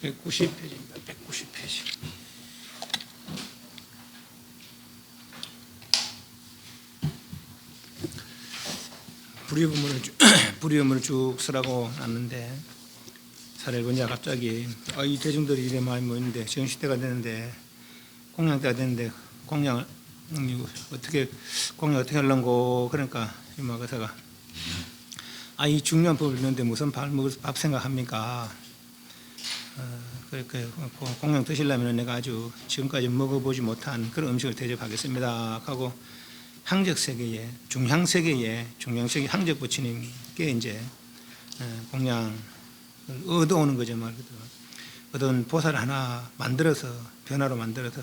190페이지입니다. 190페이지. 불의문을 쭉 쓰라고 놨는데 사례를 보니까 갑자기 이 대중들이 이래 많이 모이는데 지금 시대가 되는데 공양 때가 되는데 공양을 어떻게 하려고 그러니까 이마가사가 이 중요한 법을 읽는데 무슨 밥 생각합니까? 공양 드시려면 내가 아주 지금까지 먹어보지 못한 그런 음식을 대접하겠습니다 하고 항적세계에 중향세계에 항적 부처님께 이제 공양을 얻어오는 거죠. 말그대로 얻은 보살 하나 만들어서 변화로 만들어서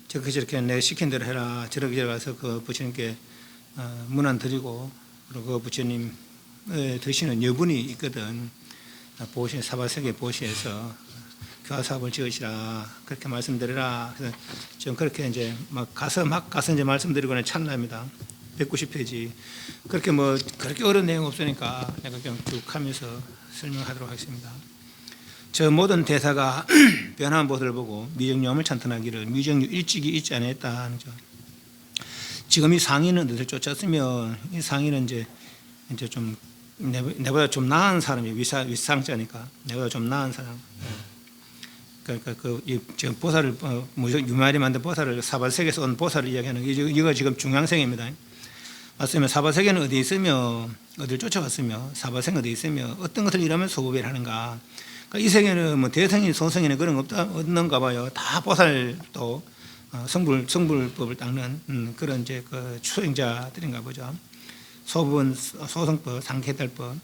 저렇게 내 시킨 대로 해라 저렇게 가서 그 부처님께 문안 드리고 그리고 그 부처님 드시는 여분이 있거든. 보시 사바세계 보시에서 교화 사업을 지으시라 그렇게 말씀드리라. 그래서 좀 그렇게 이제 막 가서 이제 말씀드리고는 찰나입니다. 190페이지 그렇게 뭐 그렇게 어려운 내용 없으니까 내가 그냥 쭉 하면서 설명하도록 하겠습니다. 저 모든 대사가 변한 보살을 보고 미정념을 찬탄하기를 미정유 일찍이 잊지 않았다 하는 점. 지금 이 상인은 어디를 쫓았으면 이 상인은 이제 좀 내보다 좀 나은 사람이 위상자니까 내보다 좀 나은 사람. 그러니까 지금 보살을 유마리 만든 보살을 사바세계에서 온 보살을 이야기하는 이거 지금 중앙생입니다. 맞으면 사바세계는 어디 있으며 어디를 쫓아갔으며 사바세계는 어디 있으며 어떤 것을 일하면 소급을 하는가. 그러니까 이 세계는 뭐 대성인 소성인은 그런 거 없는가 봐요. 다 보살도 성불법을 닦는 그런 이제 그 수행자들인가 보죠. 소분 소성법 상계달법.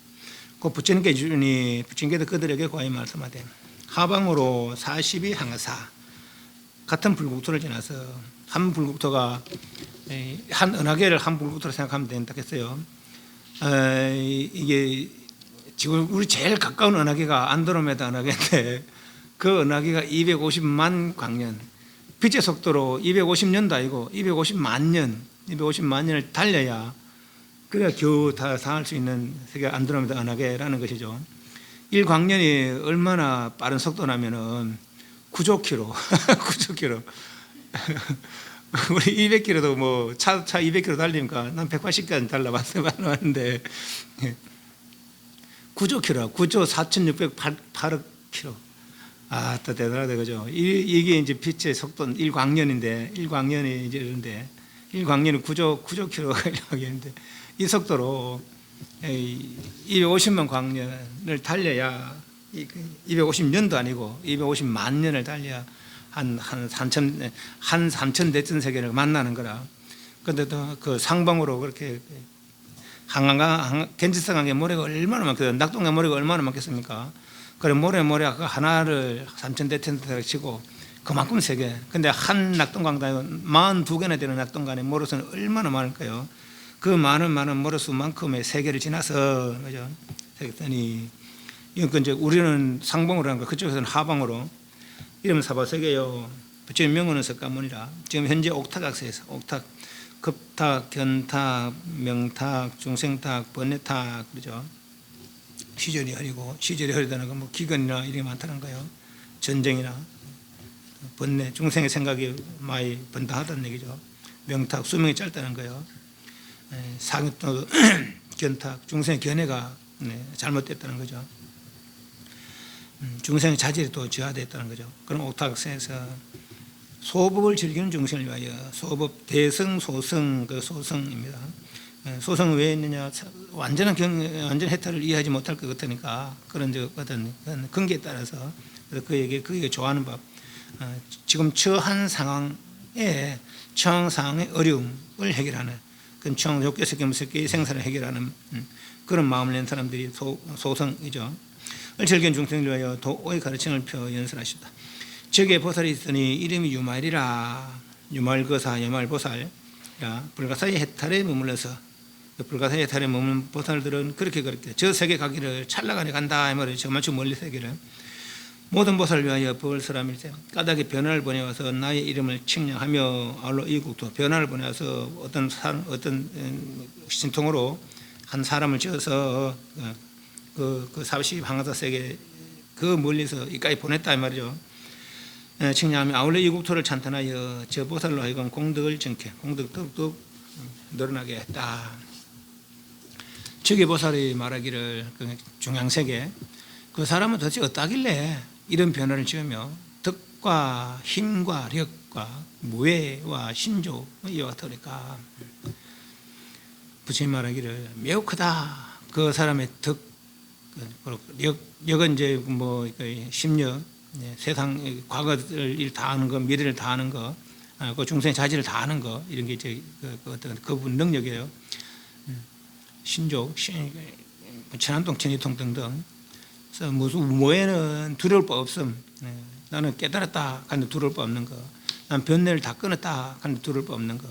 그 부처님께 주니 부처님께서 그들에게 고하여 말씀하되 하방으로 40이 항하사 같은 불국토를 지나서 한 불국토가 한 은하계를 한 불국토로 생각하면 된다 했어요. 이게 지금 우리 제일 가까운 은하계가 안드로메다 은하계인데 그 은하계가 250만 광년 빛의 속도로 250년도 아니고 250만 년을 달려야 그래야 겨우 다 상할 수 있는 세계 안드로메다 은하계라는 것이죠. 1광년이 얼마나 빠른 속도라면은 9조 킬로 9조 킬로 우리 200km도 뭐 차 200km 달리니까 난 180까지 달라봤는데 9조 킬로 9조 4,608억 킬로. 아, 또 대단하다 그죠. 이게 이제 빛의 속도 1광년인데 1광년이 이제 이런데 1광년이 9조 킬로가 이렇게 이 속도로 250만 광년을 달려야 250년도 아니고 250만 년을 달려야 한 3천 대천 세계를 만나는 거라. 그런데 또 그 상방으로 그렇게 겐지성하게 모래가 얼마나 많거든. 낙동강 모래가 얼마나 많겠습니까? 그래 모래 하나를 3천 대천을 치고 그만큼 세계. 근데 한 낙동강도 42개나 되는 낙동강의 모래수는 얼마나 많을까요? 그 많은 모래수만큼의 세계를 지나서 그죠? 세계선이 이건 이제 우리는 상방으로 하는 거, 그쪽에서는 하방으로. 이러면 사바세계요. 부처님 명언은 석가모니라. 지금 현재 옥탁학세에서 옥탁, 급탁, 견탁, 명탁, 중생탁, 번뇌탁 그러죠. 시절이 흐리다는 건 뭐 기근이나 이런 게 많다는 거예요. 전쟁이나 번뇌, 중생의 생각이 많이 번다하다는 얘기죠. 명탁, 수명이 짧다는 거예요. 사기도 견탁, 중생의 견해가 잘못됐다는 거죠. 중생의 자질이 또 저하됐다는 거죠. 그럼 옥탁학세에서 소법을 즐기는 중생을 위하여 소법 대성 소성 그 소성입니다. 소성은 왜 있느냐? 완전 해탈을 이해하지 못할 것 같으니까 그런 어떤 근기에 따라서 그에게 좋아하는 법. 지금 처한 상황의 어려움을 해결하는 그런 욕계석계무석계의 생사를 해결하는 그런 마음을 낸 사람들이 소성이죠. 즐기는 중생을 위하여 도의 가르침을 펴 연설하시다. 적에 보살이 있으니 이름이 유말이라. 유말거사 유말보살. 불가사의 해탈에 머물러서 불가사의 해탈에 머무는 보살들은 그렇게 저 세계 가기를 찰나간에 간다 이 말이에요. 저만치 멀리 세계를. 모든 보살을 위하여 법을 설함일세. 까닭에 변화를 보내와서 나의 이름을 칭령하며 아울러 이국도 변화를 보내와서 어떤 신통으로 한 사람을 지어서 그 사바시 방아사 세계 그 멀리서 이까지 보냈다 이 말이죠. 칭령하며 아울러 이국토를 찬탄하여 저 보살로 하여금 공덕을 정케 공덕 더욱 늘어나게 했다. 저기 보살이 말하기를 중앙세계 그 사람은 도대체 어떠길래 이런 변화를 지으며 덕과 힘과 력과 무예와 신조 이와 같으니까 부처님 말하기를 매우 크다. 그 사람의 력은 이제 뭐 심력, 세상 과거를 일 다 하는 거, 미래를 다 하는 거, 그 중생의 자질을 다 하는 거 이런 게 이제 어떤 그분 능력이에요. 신조, 천안동, 천이통 등등. 그래서 무예는 두려울 바 없음. 나는 깨달았다 하는데 두려울 바 없는 거. 난 변뇌를 다 끊었다 하는데 두려울 바 없는 거.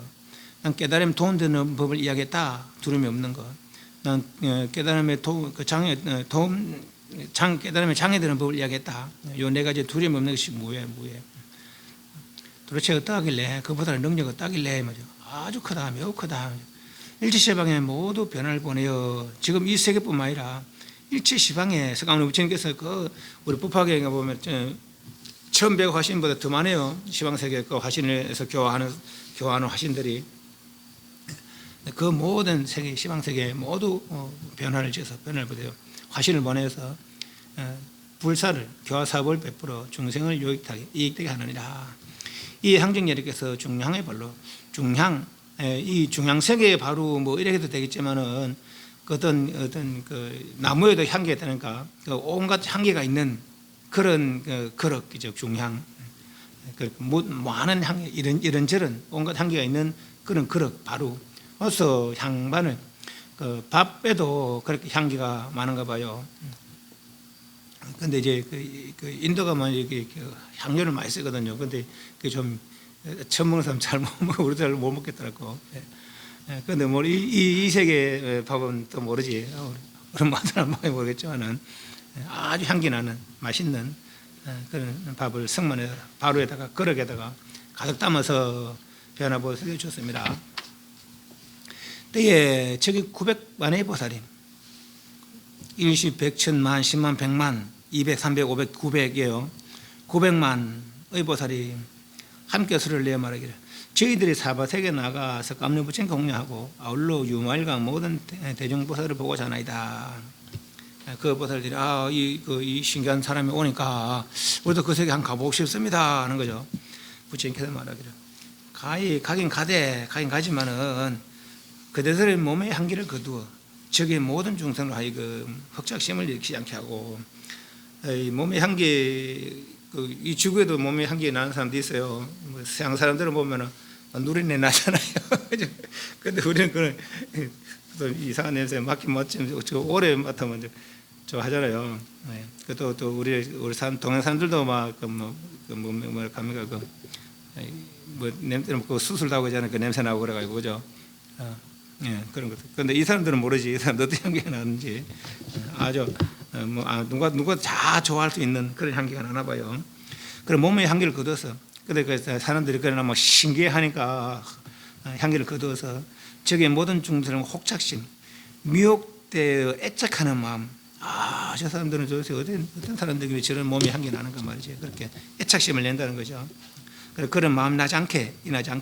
난 깨달음에 도움되는 법을 이야기했다 두려움이 없는 거. 난 깨달음에 깨달으면 장애되는 법을 이야기했다. 요 네 가지 두려움 없는 것이 무해. 도대체 어떠하길래 그보다는 능력 어떠하길래 말이죠. 아주 크다, 매우 크다. 일체시방에 모두 변화를 보내요. 지금 이 세계뿐만 아니라 일체시방에 석가모니 부처님께서 그 우리 법화경에 보면 천백 화신보다 더 많아요. 시방세계 그 화신에서 교화하는 화신들이 그 모든 세계 시방세계에 모두 변화를 지어서 변화를 보내요. 화신을 보내서 불사를 교화사법을 베풀어 중생을 이익되게 하느니라. 이 항정열이께서 중향의 발로 이 중향세계에 바로 뭐 이렇게도 되겠지만은 어떤 그 나무에도 향기가 되니까 그 온갖 향기가 있는 그런 그릇이죠. 중향 많은 향기 이런저런 온갖 향기가 있는 그런 그릇 바로 어서 향반을 그 밥에도 그렇게 향기가 많은가 봐요. 근데 이제 그 인도가 뭐 이렇게 향료를 많이 쓰거든요. 근데 그 좀 처음 먹는 사람 잘 못 먹어. 우리 잘 못 먹겠더라고. 근데 뭐 이 세계 밥은 또 모르지. 우리 맛은 많이 모르겠지만은 아주 향기 나는 맛있는 그런 밥을 성만에 바로에다가 그릇에다가 가득 담아서 변화보를 새겨주었습니다. 때에 저기 900만의 보살이 일시, 백천만, 십만, 백만, 200, 300, 500, 900이에요. 900만의 보살이 함께 소리를 내어 말하기를 저희들이 사바세계 나가서 깜려부처님 공양하고 아울러 유말과 모든 대중보살을 보고 자나이다. 그 보살들이 이 신기한 사람이 오니까 우리도 그 세계 한번 가보고 싶습니다 하는 거죠. 부처님께서 말하기를 가긴 가지만은 그대들의 몸의 향기를 거두어 적의 모든 중생으로 하여금 흑작심을 일으키지 않게 하고 이 몸의 향기 이 지구에도 몸의 향기 나는 사람도 있어요. 뭐 서양 사람들은 보면은 누린내 나잖아요. 근데 우리는 그런 이상한 냄새 맡긴 맡지면 오래 맡으면 저 하잖아요. 또 우리 동양 사람들도 뭐 갑니까 뭐 냄새는 그 수술도 하고 하잖아요. 그 냄새 나고 그래가지고 그죠. 그런 것들. 근데 이 사람들은 모르지. 이 사람들 어떤 향기가 나는지 아주 누가 다 좋아할 수 있는 그런 향기가 나나 봐요. 그럼 몸의 향기를 거두어서 근데 그 사람들이 그러나 막 신기해하니까 향기를 거두어서 저게 모든 중생은 혹착심, 미혹되어 애착하는 마음. 저 사람들은 저기서 어떤 사람들이 저런 몸의 향기 나는가 말이지. 그렇게 애착심을 낸다는 거죠. 그런 마음 나지 않게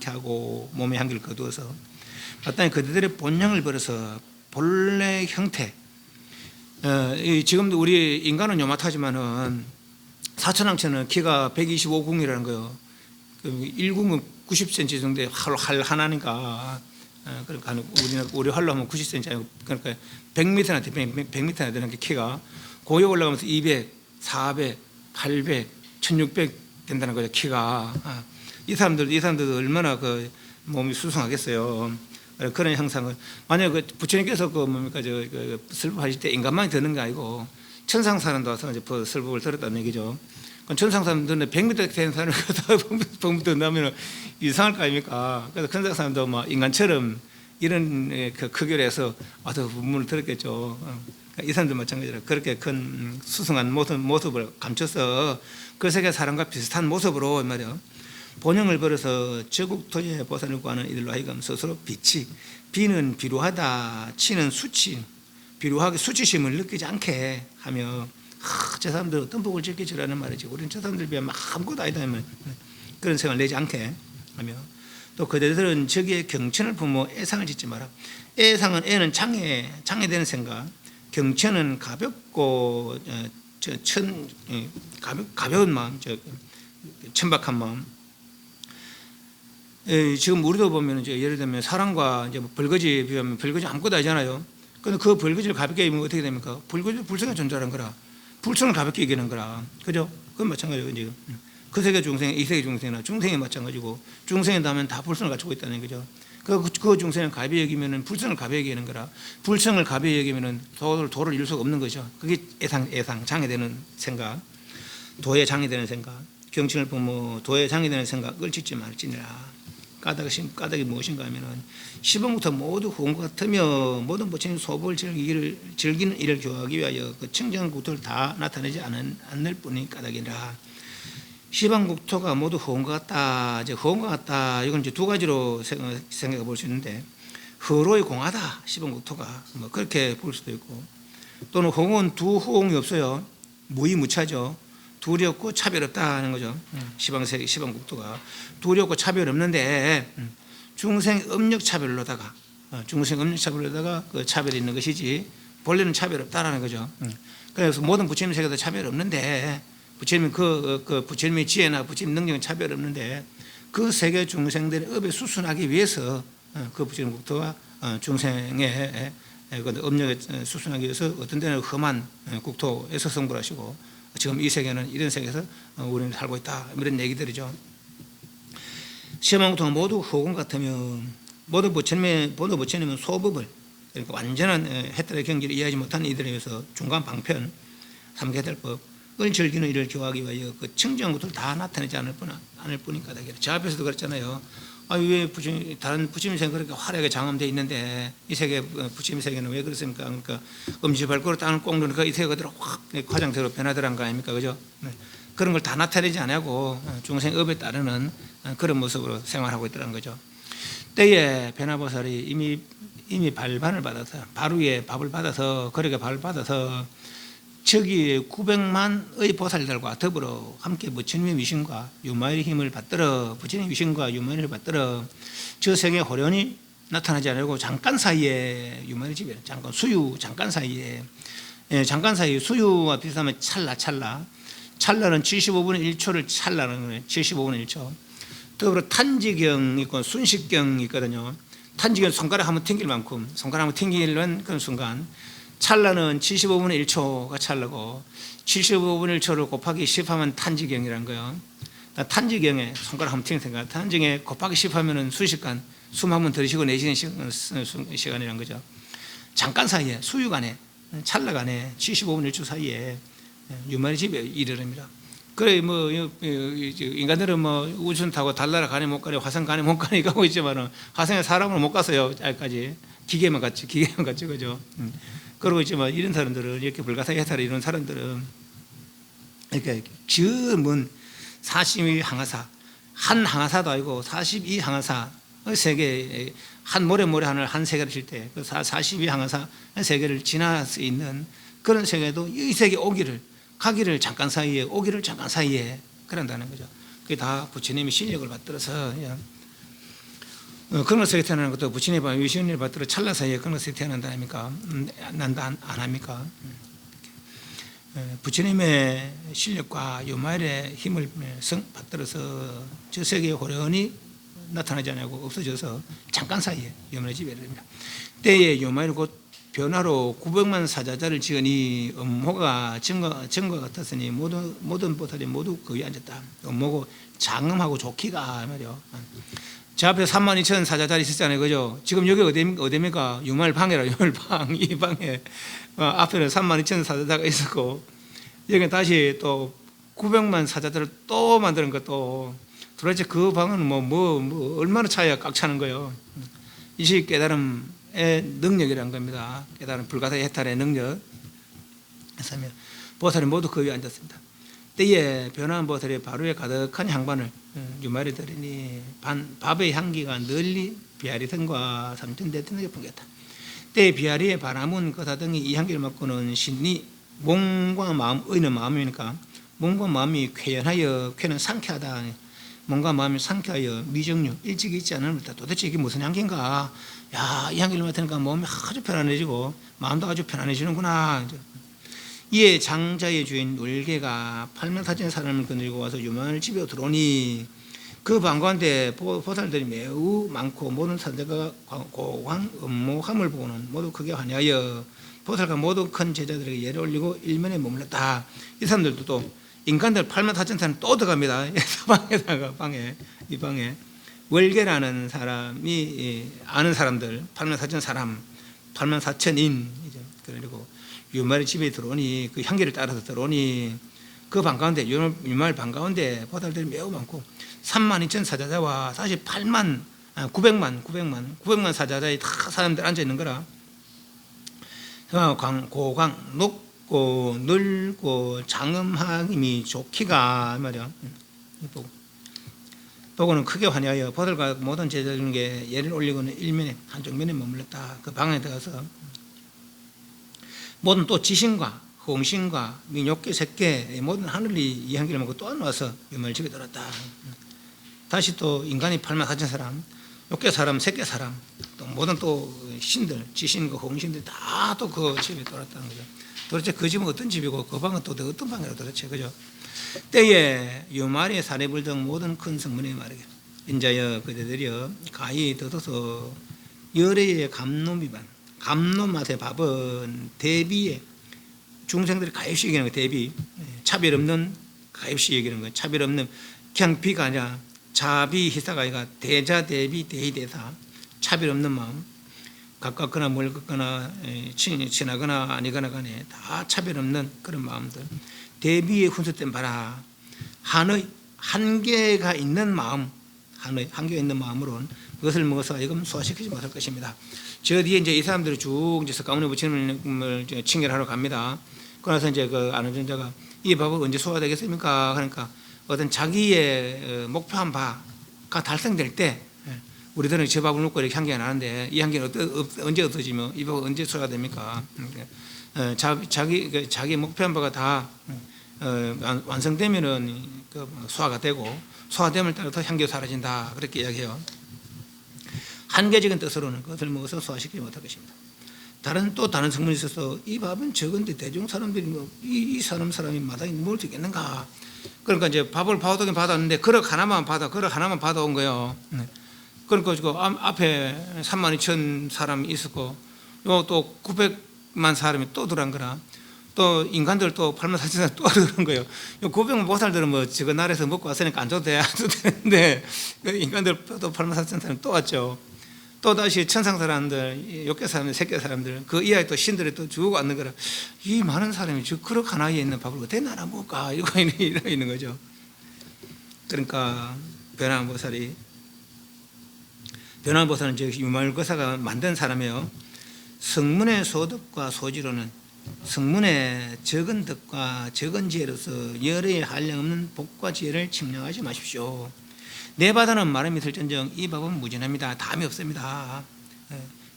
하고 몸의 향기를 거두어서 마땅히 그들의 본향을 버려서 본래 형태. 지금도 우리 인간은 요만하지만은 사천왕천은 키가 125궁이라는 거예요. 1궁은 90cm 정도의 활 하나니까. 그러니까 우리 활로 하면 90cm 아니고 그러니까 100m나 100m나 되는 게 키가 고에 올라가면서 200, 400, 800, 1600 된다는 거죠. 키가. 이 사람들도 얼마나 그 몸이 수승하겠어요. 그런 형상을 만약 그 부처님께서 설법하실 때 인간만이 듣는 게 아니고 천상 사람도 와서 이제 설법을 들었다는 얘기죠. 천상 사람들은 100m 되는 사람을 법을 듣는다면 이상할 거 아닙니까? 그래서 천상 사람도 막 인간처럼 이런 그 크기로 해서 와서 법문을 들었겠죠. 이 사람도 마찬가지로 그렇게 큰 수승한 모습을 감춰서 그 세계 사람과 비슷한 모습으로 말이요. 본영을 버려서 저국토지의 보살을 구하는 이들로 하여금 스스로 비는 비루하다, 치는 수치, 비루하게 수치심을 느끼지 않게 하며 저 사람들 어떤 복을 지키지라는 말이지. 우리는 저 사람들 비하면 아무것도 아니다 하면 그런 생각을 내지 않게 하며 또 그들은 저기에 경천을 품어 애상을 짓지 마라. 애는 장애되는 생각, 경천은 가볍고 가벼운 마음, 천박한 마음. 지금 우리도 보면 예를 들면 사랑과 이제 벌거지 비하면 벌거지 아무것도 아니잖아요. 근데 그 벌거지를 가볍게 입으면 어떻게 됩니까? 벌거지 불성의 존재라는 거라. 불성을 가볍게 이기는 거라. 그죠? 그건 마찬가지고 지금 그 세계 중생, 이 세계 중생이나 중생이 마찬가지고 중생이라면 다 불성을 갖추고 있다는 거죠. 그 중생을 가벼이 여기면은 불성을 가벼이 여기는 거라. 불성을 가벼이 여기면은 도를 이룰 수가 없는 거죠. 그게 애상 장애되는 생각, 도에 장애되는 생각, 경천을 보면 도에 장애되는 생각을 짓지 말지니라. 까닭이 무엇인가 하면은 시범부터 모두 후원과 같으며 모든 부처님 소법을 즐기는 일을 교하기 위하여 그 청정국토를 다 나타내지 않을 뿐이 까닭이라. 시방국토가 모두 후원과 같다. 이제 후원과 같다. 이건 이제 두 가지로 생각해 볼 수 있는데, 허로의 공하다. 시방국토가 뭐 그렇게 볼 수도 있고, 또는 호응은 두 호응이 없어요. 무이무차죠. 둘이 없고 차별 없다는 거죠. 시방국토가 둘이 없고 차별 없는데 중생 음력 차별로다가 그 차별이 있는 것이지 본래는 차별 없다라는 거죠. 그래서 모든 부처님 세계도 차별 없는데, 부처님 그 부처님의 지혜나 부처님 능력은 차별 없는데, 그 세계 중생들의 업에 수순하기 위해서 그 부처님 국토가 중생의 음력에 수순하기 위해서 어떤 데는 험한 국토에서 성불 하시고, 지금 이 세계는 이런 세계에서 우리는 살고 있다, 이런 얘기들이죠. 시방국토가 모두 후공 같으면 모두 부처님은 소법을, 그러니까 완전한 해탈의 경지를 이해하지 못한 이들에 의해서 중간 방편 삼계해탈법을 즐기는 일을 교하기 위하여 그 청정한 것들을 다 나타내지 않을 뿐인 까닭이라. 저 앞에서도 그랬잖아요. 왜 다른 부처님 세계는 그렇게 화려하게 장엄되어 있는데 이 세계 부처님 세계는 왜 그렇습니까? 그러니까 엄지발가락으로 땅을 꼭 누르니까 이 세계가 확 화장대로 변하더란 거 아닙니까? 그죠? 그런 걸 다 나타내지 않고 중생업에 따르는 그런 모습으로 생활하고 있다는 거죠. 때에 변화보살이 이미 발반을 받아서, 바루에 밥을 받아서, 거리게 밥을 받아서 저기 900만의 보살들과 더불어 함께 부처님의 위신과 유마의 힘을 받들어, 부처님의 위신과 유마의 힘을 받들어 저 세계 호련히 나타나지 않으려고 잠깐 사이에 유마의 집에 잠깐 사이에 수유와 비슷하면 찰나는 75분의 1초를 찰나는 거예요. 75분의 1초. 더불어 탄지경 있고 순식경 있거든요. 탄지경 손가락 한번 튕길 만큼, 손가락 한번 튕기는 그런 순간, 찰나는 75분의 1초가 찰나고 75분의 1초를 곱하기 10하면 탄지경이라는 거예요. 탄지경에 손가락 한번 튕길 탄지경에 곱하기 10하면은 순식간 숨 한번 들이쉬고 내쉬는 시간이라는 거죠. 잠깐 사이에, 수유간에, 찰나간에 75분의 1초 사이에 유마의 집에 이르릅니다. 그래 인간들은 우주선 타고 달나라 가네 못 가네, 화성 가네 못 가네 가고 있지만은 화성에 사람으로 못 갔어요. 아직까지 기계만 갔지 그죠. 그러고 있지만 이런 사람들은, 이렇게 불가사의 해탈을 이루는 사람들은 이렇게 기먼 42항하사, 한 항하사도 아니고 42항하사 세계, 한 모래하늘 한 세계를 칠 때 그 42항하사 세계를 지날 수 있는 그런 세계도 이 세계 가기를 잠깐 사이에, 오기를 잠깐 사이에 그런다는 거죠. 그게 다 부처님의 실력을 받들어서 그런 것에 태어나는 것도 부처님의 위신을 받들어 찰나 사이에 그런 것에 태어난다 아닙니까? 난다 안 합니까? 부처님의 실력과 유마일의 힘을 받들어서 저 세계에 호련히 나타나지 않고 없어져서 잠깐 사이에 유마일의 집에 이릅니다. 때에 유마일 곧 변화로 900만 사자자를 지으니 음호가 정과 같았으니 모든 보살이 모두 그 위에 앉았다. 음호고 장엄하고 좋기가 말이요. 제 앞에 32,000 사자자리 있었잖아요, 그죠? 지금 여기 어디입니까? 유말방이라, 유말방. 이 방에 앞에는 32,000 사자자가 있었고, 여기 다시 또 900만 사자자를 또 만드는 것도, 도대체 그 방은 얼마나 차이가 꽉 차는 거예요. 이시 깨달음의 능력이라는 겁니다. 깨달음 불가사의 해탈의 능력. 그래서 보살이 모두 그 위에 앉았습니다. 때에 변화한 보살이 바로에 가득한 향반을 유마리 들이니 밥의 향기가 널리 비아리 등과 삼천대 등에게 풍겼다. 때에 비아리의 바람은 거사 등이 이 향기를 맡고는 신이 몸과 마음, 의는 마음이니까 몸과 마음이 쾌연하여, 쾌는 상쾌하다. 몸과 마음이 상쾌하여 미정류 일찍 있지 않으면 도대체 이게 무슨 향기인가? 야, 이 향기를 맡으니까 몸이 아주 편안해지고 마음도 아주 편안해지는구나. 이에 장자의 주인 울개가 8명4천의 사람을 거느리고 와서 유만을 집에 들어오니 그 방관대 보살들이 매우 많고 모든 사자가 고관 음모함을 보고는 모두 크게 환희하여 보살과 모든 큰 제자들에게 예를 올리고 일면에 머물렀다. 이 사람들도 또 인간들 8만4천 사람 또 들어갑니다. 이 방에 월계라는 사람이 아는 사람들 8만4천 사람 8만4천인 그리고 유마의 집에 들어오니 그 향기를 따라서 들어오니 그 방 가운데 유마의 방 가운데 보살들이 매우 많고 32,000 사자자와 48만 900만 사자자에 다 사람들 앉아 있는 거라. 고강 높고 넓고 장엄하니 좋기가 말이야. 보고는 크게 환희하여 보들과 모든 제자들에게 예를 올리고는 일면에 한쪽 면에 머물렀다. 그 방에 들어가서 모든 또 지신과 홍신과 민욕계 색계 모든 하늘이 이 향기를 먹고 또 와서 유명을 집에 들었다. 다시 또 인간이 8만 4천 사람, 욕계 사람, 색계 사람, 또 모든 또 신들, 지신과 홍신들 다 또 그 집에 돌았다는 거죠. 도대체 그 집은 어떤 집이고 그 방은 또 어떤 방이라고 도대체, 그죠? 때에 유말의 사례불 등 모든 큰 성문에 말하게 인자여 그대들이여 가히 더더서 열애의 감놈이반 감놈 맛의 밥은 대비에 중생들이 가입시 얘기하는 거예요. 대비 차별 없는 가입시 얘기하는 거예요. 차별 없는 그냥 비가 아니라 자비 희사가 아니라 대자 대비 대희대사 차별 없는 마음 가깝거나 멀거나 친하거나 아니거나 간에 다 차별 없는 그런 마음들 대비에 훈수된 바라 한의 한계가 있는 마음 한계가 있는 마음으로는 그것을 먹어서 이금 소화시키지 못할 것입니다. 저 뒤에 이제 이 사람들이 쭉 이제 가문에 부처님을 칭결하러 갑니다. 그래서 이제 그 안원전자가 이 밥을 언제 소화되겠습니까? 그러니까 어떤 자기의 목표한 바가 달성될 때 우리들은 저 밥을 먹고 이렇게 향기가 나는데 이 향기는 언제 없어지며 이 밥은 언제 소화됩니까? 자기 목표한 바가 다 완성되면은 소화가 되고 소화됨을 따라 더 향기가 사라진다 그렇게 이야기해요. 한계적인 뜻으로는 그것을 먹어서 소화시키지 못할 것입니다. 다른 성문이 있어서 이 밥은 적은데 대중 사람들이 이 사람이 마땅히 먹을 수 있겠는가? 그러니까 이제 밥을 받아오긴 받았는데 그릇 하나만 받아온 거예요. 그러니까 지금 앞에 3만 2천 사람이 있었고 요 또 900만 사람이 또 들어간 거라. 또 인간들 또 8만 4천 사람 또 들어간 거예요. 요 900만 보살들은 뭐 저거 나라에서 먹고 왔으니까 안 줘도 되는데 인간들 또 8만 4천 사람 또 왔죠. 또 다시 천상 사람들, 욕계 사람들, 색계 사람들, 그 이하에 또 신들이 또 주고 왔는 거라. 이 많은 사람이 저 그릇 하나에 있는 밥을 어떻게 나눠 먹을까? 이러고 있는 거죠. 그러니까 변화보살은 유말거사가 만든 사람이에요. 성문의 소득과 소지로는 성문의 적은 덕과 적은 지혜로서 열의 한량없는 복과 지혜를 측량하지 마십시오. 내 바다는 마름이 있을전정 이 밥은 무진합니다. 담이 없습니다.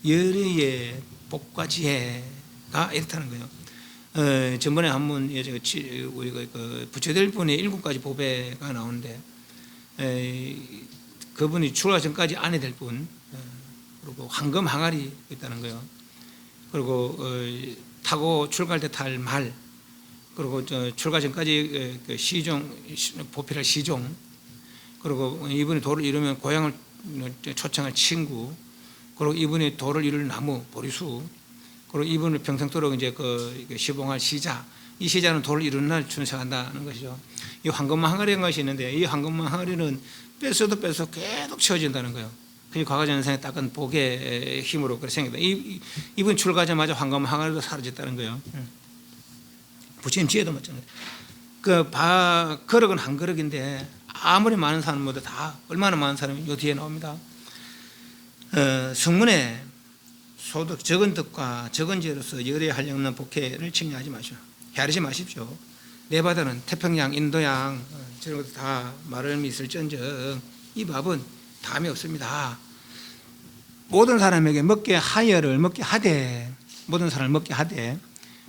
열의 복과 지혜가 이렇다는 거예요. 전번에 한번 우리가 부처될 분의 7가지 보배가 나오는데 그분이 출가 전까지 아내 될 분, 그리고 황금 항아리 있다는 거예요. 그리고 타고 출가할 때 탈 말, 그리고 출가 전까지 보필할 시종, 그리고 이분이 도를 이루면 고향을 초청할 친구, 그리고 이분이 도를 이룰 나무 보리수, 그리고 이분을 평생도록 이제 시봉할 시자, 이 시자는 도를 이루는 날 준생한다는 것이죠. 이 황금만 항아리인 것이 있는데 이 황금만 항아리는 뺏어도 계속 채워진다는 거예요. 그게 과거전생에 닦은 복의 힘으로 그렇게 생겼다. 이분 출가하자마자 황금 항아리도 사라졌다는 거예요. 부처님 지혜도 마찬가지. 거럭은 한 거럭인데 아무리 많은 사람보다 다 얼마나 많은 사람이 요 뒤에 나옵니다. 성문에 소득 적은 덕과 적은 죄로서 열의 한량없는 복회를 측량하지 마십시오. 헤아리지 마십시오. 내 바다는 태평양, 인도양 저런 것도 다 마름이 있을전정 이 밥은 담이 없습니다. 모든 사람에게 먹게 하되 모든 사람을 먹게 하되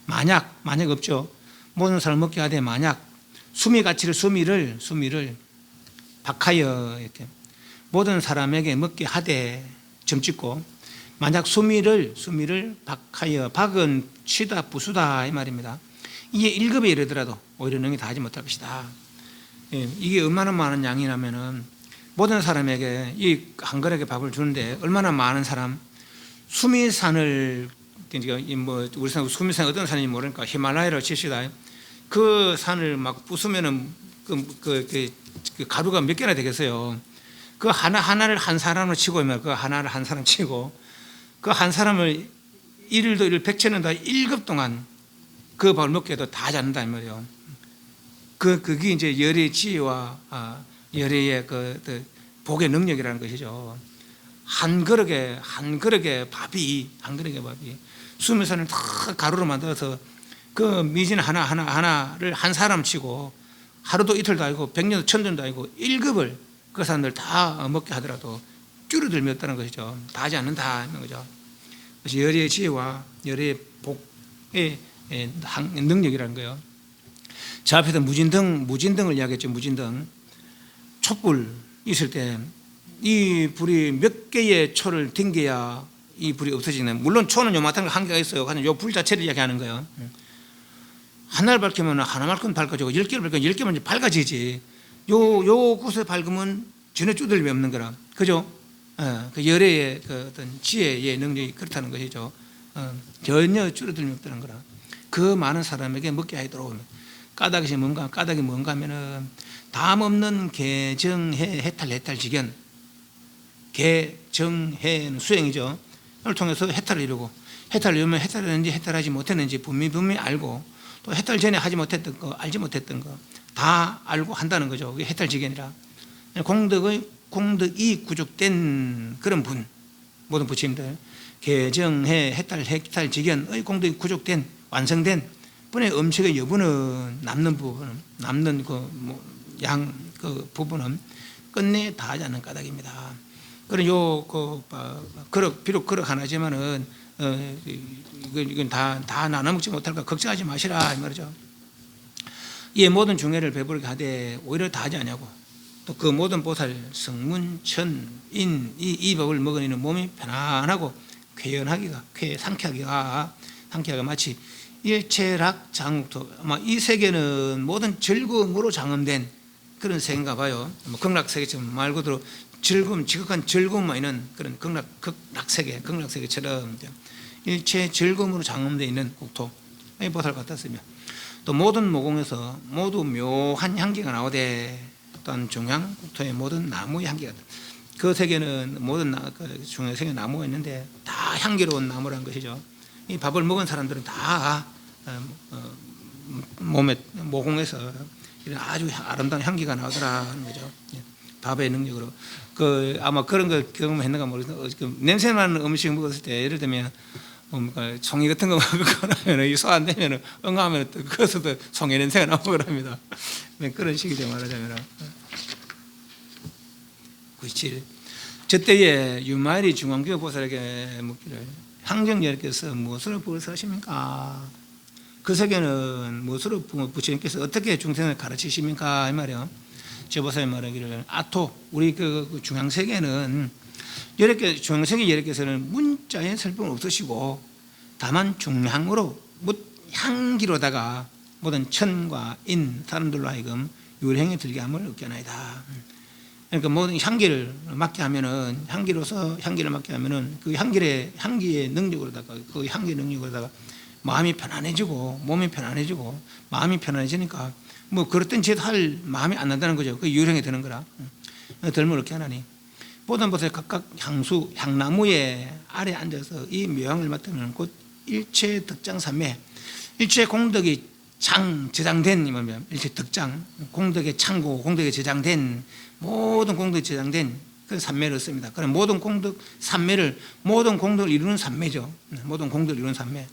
만약 없죠. 모든 사람을 먹게 하되 만약 수미를 박하여 이렇게 모든 사람에게 먹게 하되 점 찍고 만약 수미를 박하여 박은 치다 부수다 이 말입니다. 이게 1급에 이르더라도 오히려 능히 다 하지 못할 것이다. 이게 얼마나 많은 양이라면은 모든 사람에게 이 한 그릇의 밥을 주는데 얼마나 많은 사람 수미산을 우리 산 수미산 어떤 산인지 모르니까 히말라야를 칩시다. 그 산을 막 부수면은 그 가루가 몇 개나 되겠어요. 그 하나를 한 사람을 치고 그 하나를 한 사람 치고 그 한 사람을 일일 백천년 다 1급 동안 그 밥을 먹게 해도 다 하지 않는다 이 말이에요. 그게 이제 열의 지혜와 열의 복의 능력이라는 것이죠. 한 그릇에 밥이 수미산을 다 가루로 만들어서 그 미진 하나를 한 사람 치고 하루도 이틀도 아니고 100년도 1000년도 아니고 1급을 그 사람들 다 먹게 하더라도 줄어들었다는 것이죠. 다 하지 않는다 하는 거죠. 그래서 열의 지혜와 열의 복의 능력이라는 거예요. 저 앞에서 무진등을 이야기했죠. 무진등. 촛불 있을 때 이 불이 몇 개의 초를 튕겨야 이 불이 없어지는. 물론 초는 요만한 한계가 있어요. 그냥 요 불 자체를 이야기하는 거예요. 하나를 밝히면 하나만큼 밝아지고 10개를 밝히면 10개만 밝아지지. 요 곳에 밝으면 전혀 쭈들림이 없는 거라. 그죠? 그 열의 그 어떤 지혜의 능력이 그렇다는 것이죠. 전혀 줄어들림이 없다는 거라. 그 많은 사람에게 먹게 하도록. 까닭이 뭔가 하면은 담 없는 개정해 해탈 직연. 개정해는 수행이죠. 이걸 통해서 해탈을 이루고, 해탈을 이루면 해탈했는지 해탈하지 못했는지 분명히 알고, 또 해탈 전에 하지 못했던 거, 알지 못했던 거 다 알고 한다는 거죠. 그게 해탈 직연이라. 공덕이 구족된 그런 분, 모든 부처님들 개정해 해탈 직연의 공덕이 구족된 완성된 분의 음식의 여부는 남는 그 부분은 끝내 다 하지 않는 까닭입니다. 그런 비록 그릇 하나지만은 이건 다 나눠 먹지 못할까 걱정하지 마시라 이 말이죠. 이 모든 중해를 배부르게 하되 오히려 다 하지 않냐고. 또 그 모든 보살 성문 천인 이 법을 먹으니 몸이 편안하고 상쾌하기가 마치 일체락 장국토. 아마 이 세계는 모든 즐거움으로 장엄된 그런 세계인가 봐요. 극락세계처럼 말 그대로 즐거움, 지극한 즐거움만 있는 그런 극락세계처럼 일체 즐거움으로 장엄되어 있는 국토의 보살 같았으며, 또 모든 모공에서 모두 묘한 향기가 나오되 또한 중앙 국토의 모든 나무의 향기가, 그 세계는 모든 중앙 세계 나무가 있는데 다 향기로운 나무라는 것이죠. 이 밥을 먹은 사람들은 다 몸의 모공에서 이런 아주 아름다운 향기가 나오더라 하는 거죠. 밥의 능력으로. 아마 그런 거 경험했는가 모르겠는데, 냄새 나는 음식 먹었을 때 예를 들면 뭡니까 송이 같은 거 먹거나 소 안 되면 응하면 또 그것도 송이 냄새가 나고 그럽니다. 그런 식이죠. 말하자면 97. 저때에 유마리 중앙교 보살에게 묻기를 항정여러께서 무엇으로 벌을 하십니까? 그 세계는 무엇으로 부처님께서 어떻게 중생을 가르치십니까? 이 말이요. 저 보살이 말하기를 우리 그 중앙세계는 중앙세계 여러께서는 문자에 설법은 없으시고 다만 중향으로 향기로다가 모든 천과 인 사람들로 하여금 유행에 들게 함을 얻게 하나이다. 그러니까 모든 향기를 맡게 하면은 향기를 맡게 하면은 그 향기의 능력으로다가 그 향기 능력으로다가 마음이 편안해지고 몸이 편안해지고 마음이 편안해지니까 그렇던 짓 할 마음이 안 난다는 거죠. 그 유행에 드는 거라. 덜물 얻게 하나니 보던 곳에 각각 향나무의 아래 앉아서 이 묘향을 맡으면 곧 일체 덕장 삼매, 일체 공덕이 저장된 일체 덕장, 공덕의 창고, 공덕에 저장된 모든 공덕이 저장된 그 삼매를 얻습니다. 그럼 모든 공덕 삼매를 모든 공덕을 이루는 삼매죠. 모든 공덕을 이루는 삼매를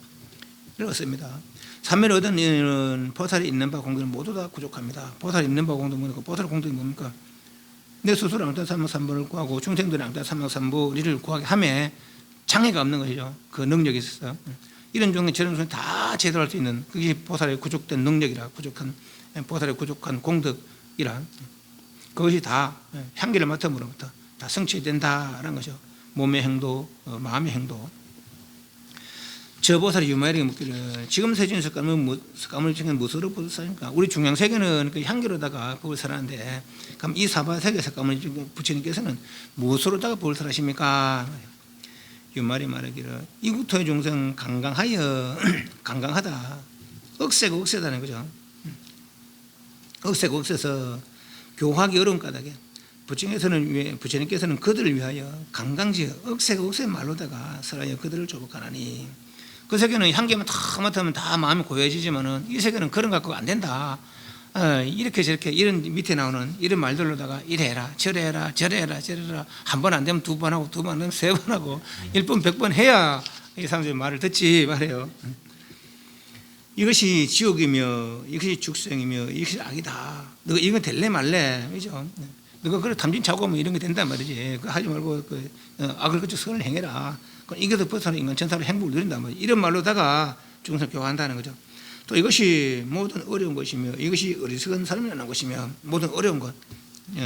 얻습니다. 삼매를 얻은 이는 보살이 있는 바 공덕은 모두 다 부족합니다. 보살이 있는 바 공덕은 뭡니까? 보살 공덕이 뭡니까? 내 스스로 앙따 삼목삼보를 구하고 중생들의 앙따 삼목삼보리를 구하게 함에 장애가 없는 것이죠. 그 능력이 있어서 이런 중에 저런 중에 다 제도할 수 있는 그게 보살의 구족된 능력이라, 보살의 구족한 공덕이라, 그것이 다 향기를 맡음으로부터 다 성취된다라는 것이죠. 몸의 행도, 마음의 행도. 저 보살이 유마에게 묻기를 지금 세진에서 색감을 지금 무엇으로 보살입니까? 우리 중앙세계는 그 향기로다가 법을 설하는데 그럼 이 사바세계 색감을 부처님께서는 무엇으로다가 법을 설하십니까? 유마리 말하기를 이국토의 중생 강강하다. 억세다는 거죠. 억세서 교화하기 어려운 까닭에 부처님께서는 그들을 위하여 강강지 억세 말로다가 설하여 그들을 조복하나니, 그 세계는 향기만 다 맡으면 다 마음이 고요해지지만은 이 세계는 그런 거 갖고 안 된다. 이렇게 저렇게 이런 밑에 나오는 이런 말들로다가 이래라 저래라 저래라 저래라 한 번 안 되면 두 번 하고 두 번 안 되면 세 번 하고 1번 100번 해야 이 사람들이 말을 듣지 말해요. 이것이 지옥이며 이것이 죽생이며 이것이 악이다. 너가 이건 될래 말래, 그죠? 너가 그래 탐진 차고 뭐 이런 게 된단 말이지. 그거 하지 말고 악을 그쳐 선을 행해라. 이것도 벗어나 인간 천사로 행복을 누린단 말이지. 이런 말로다가 중생을 교화한다는 거죠. 또 이것이 모든 어려운 것이며 이것이 어리석은 사람이 하는 것이며 모든 어려운 것,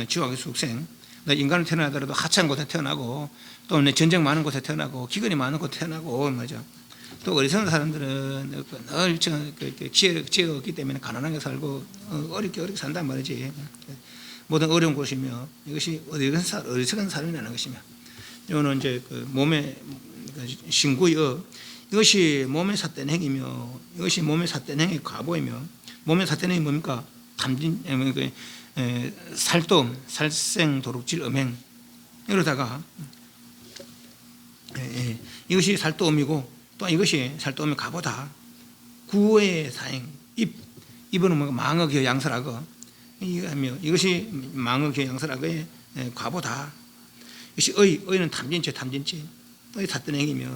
지옥의 숙생. 인간을 태어나더라도 하찮은 곳에 태어나고 또 전쟁 많은 곳에 태어나고 기근이 많은 곳에 태어나고 맞아. 또 어리석은 사람들은 늘 지혜가 없기 때문에 가난하게 살고 어렵게 산단 말이지. 모든 어려운 곳이며 이것이 어리석은 사람이라는 것이며 이거는 이제 몸의 신구여 이것이 몸의 삿된 행이며 이것이 몸의 삿된 행의 과보이며 몸의 삿된 행이 뭡니까? 탐진, 살돔, 살생, 도둑질, 음행 이러다가 이것이 살돔이고 또 이것이 살돔의 과보다 구의 사행 입은 뭐 망어 기어 양설하고 이것이 망어 기어 양설하고의 과보다 이것이 의는 탐진죄 의 삿된 행이며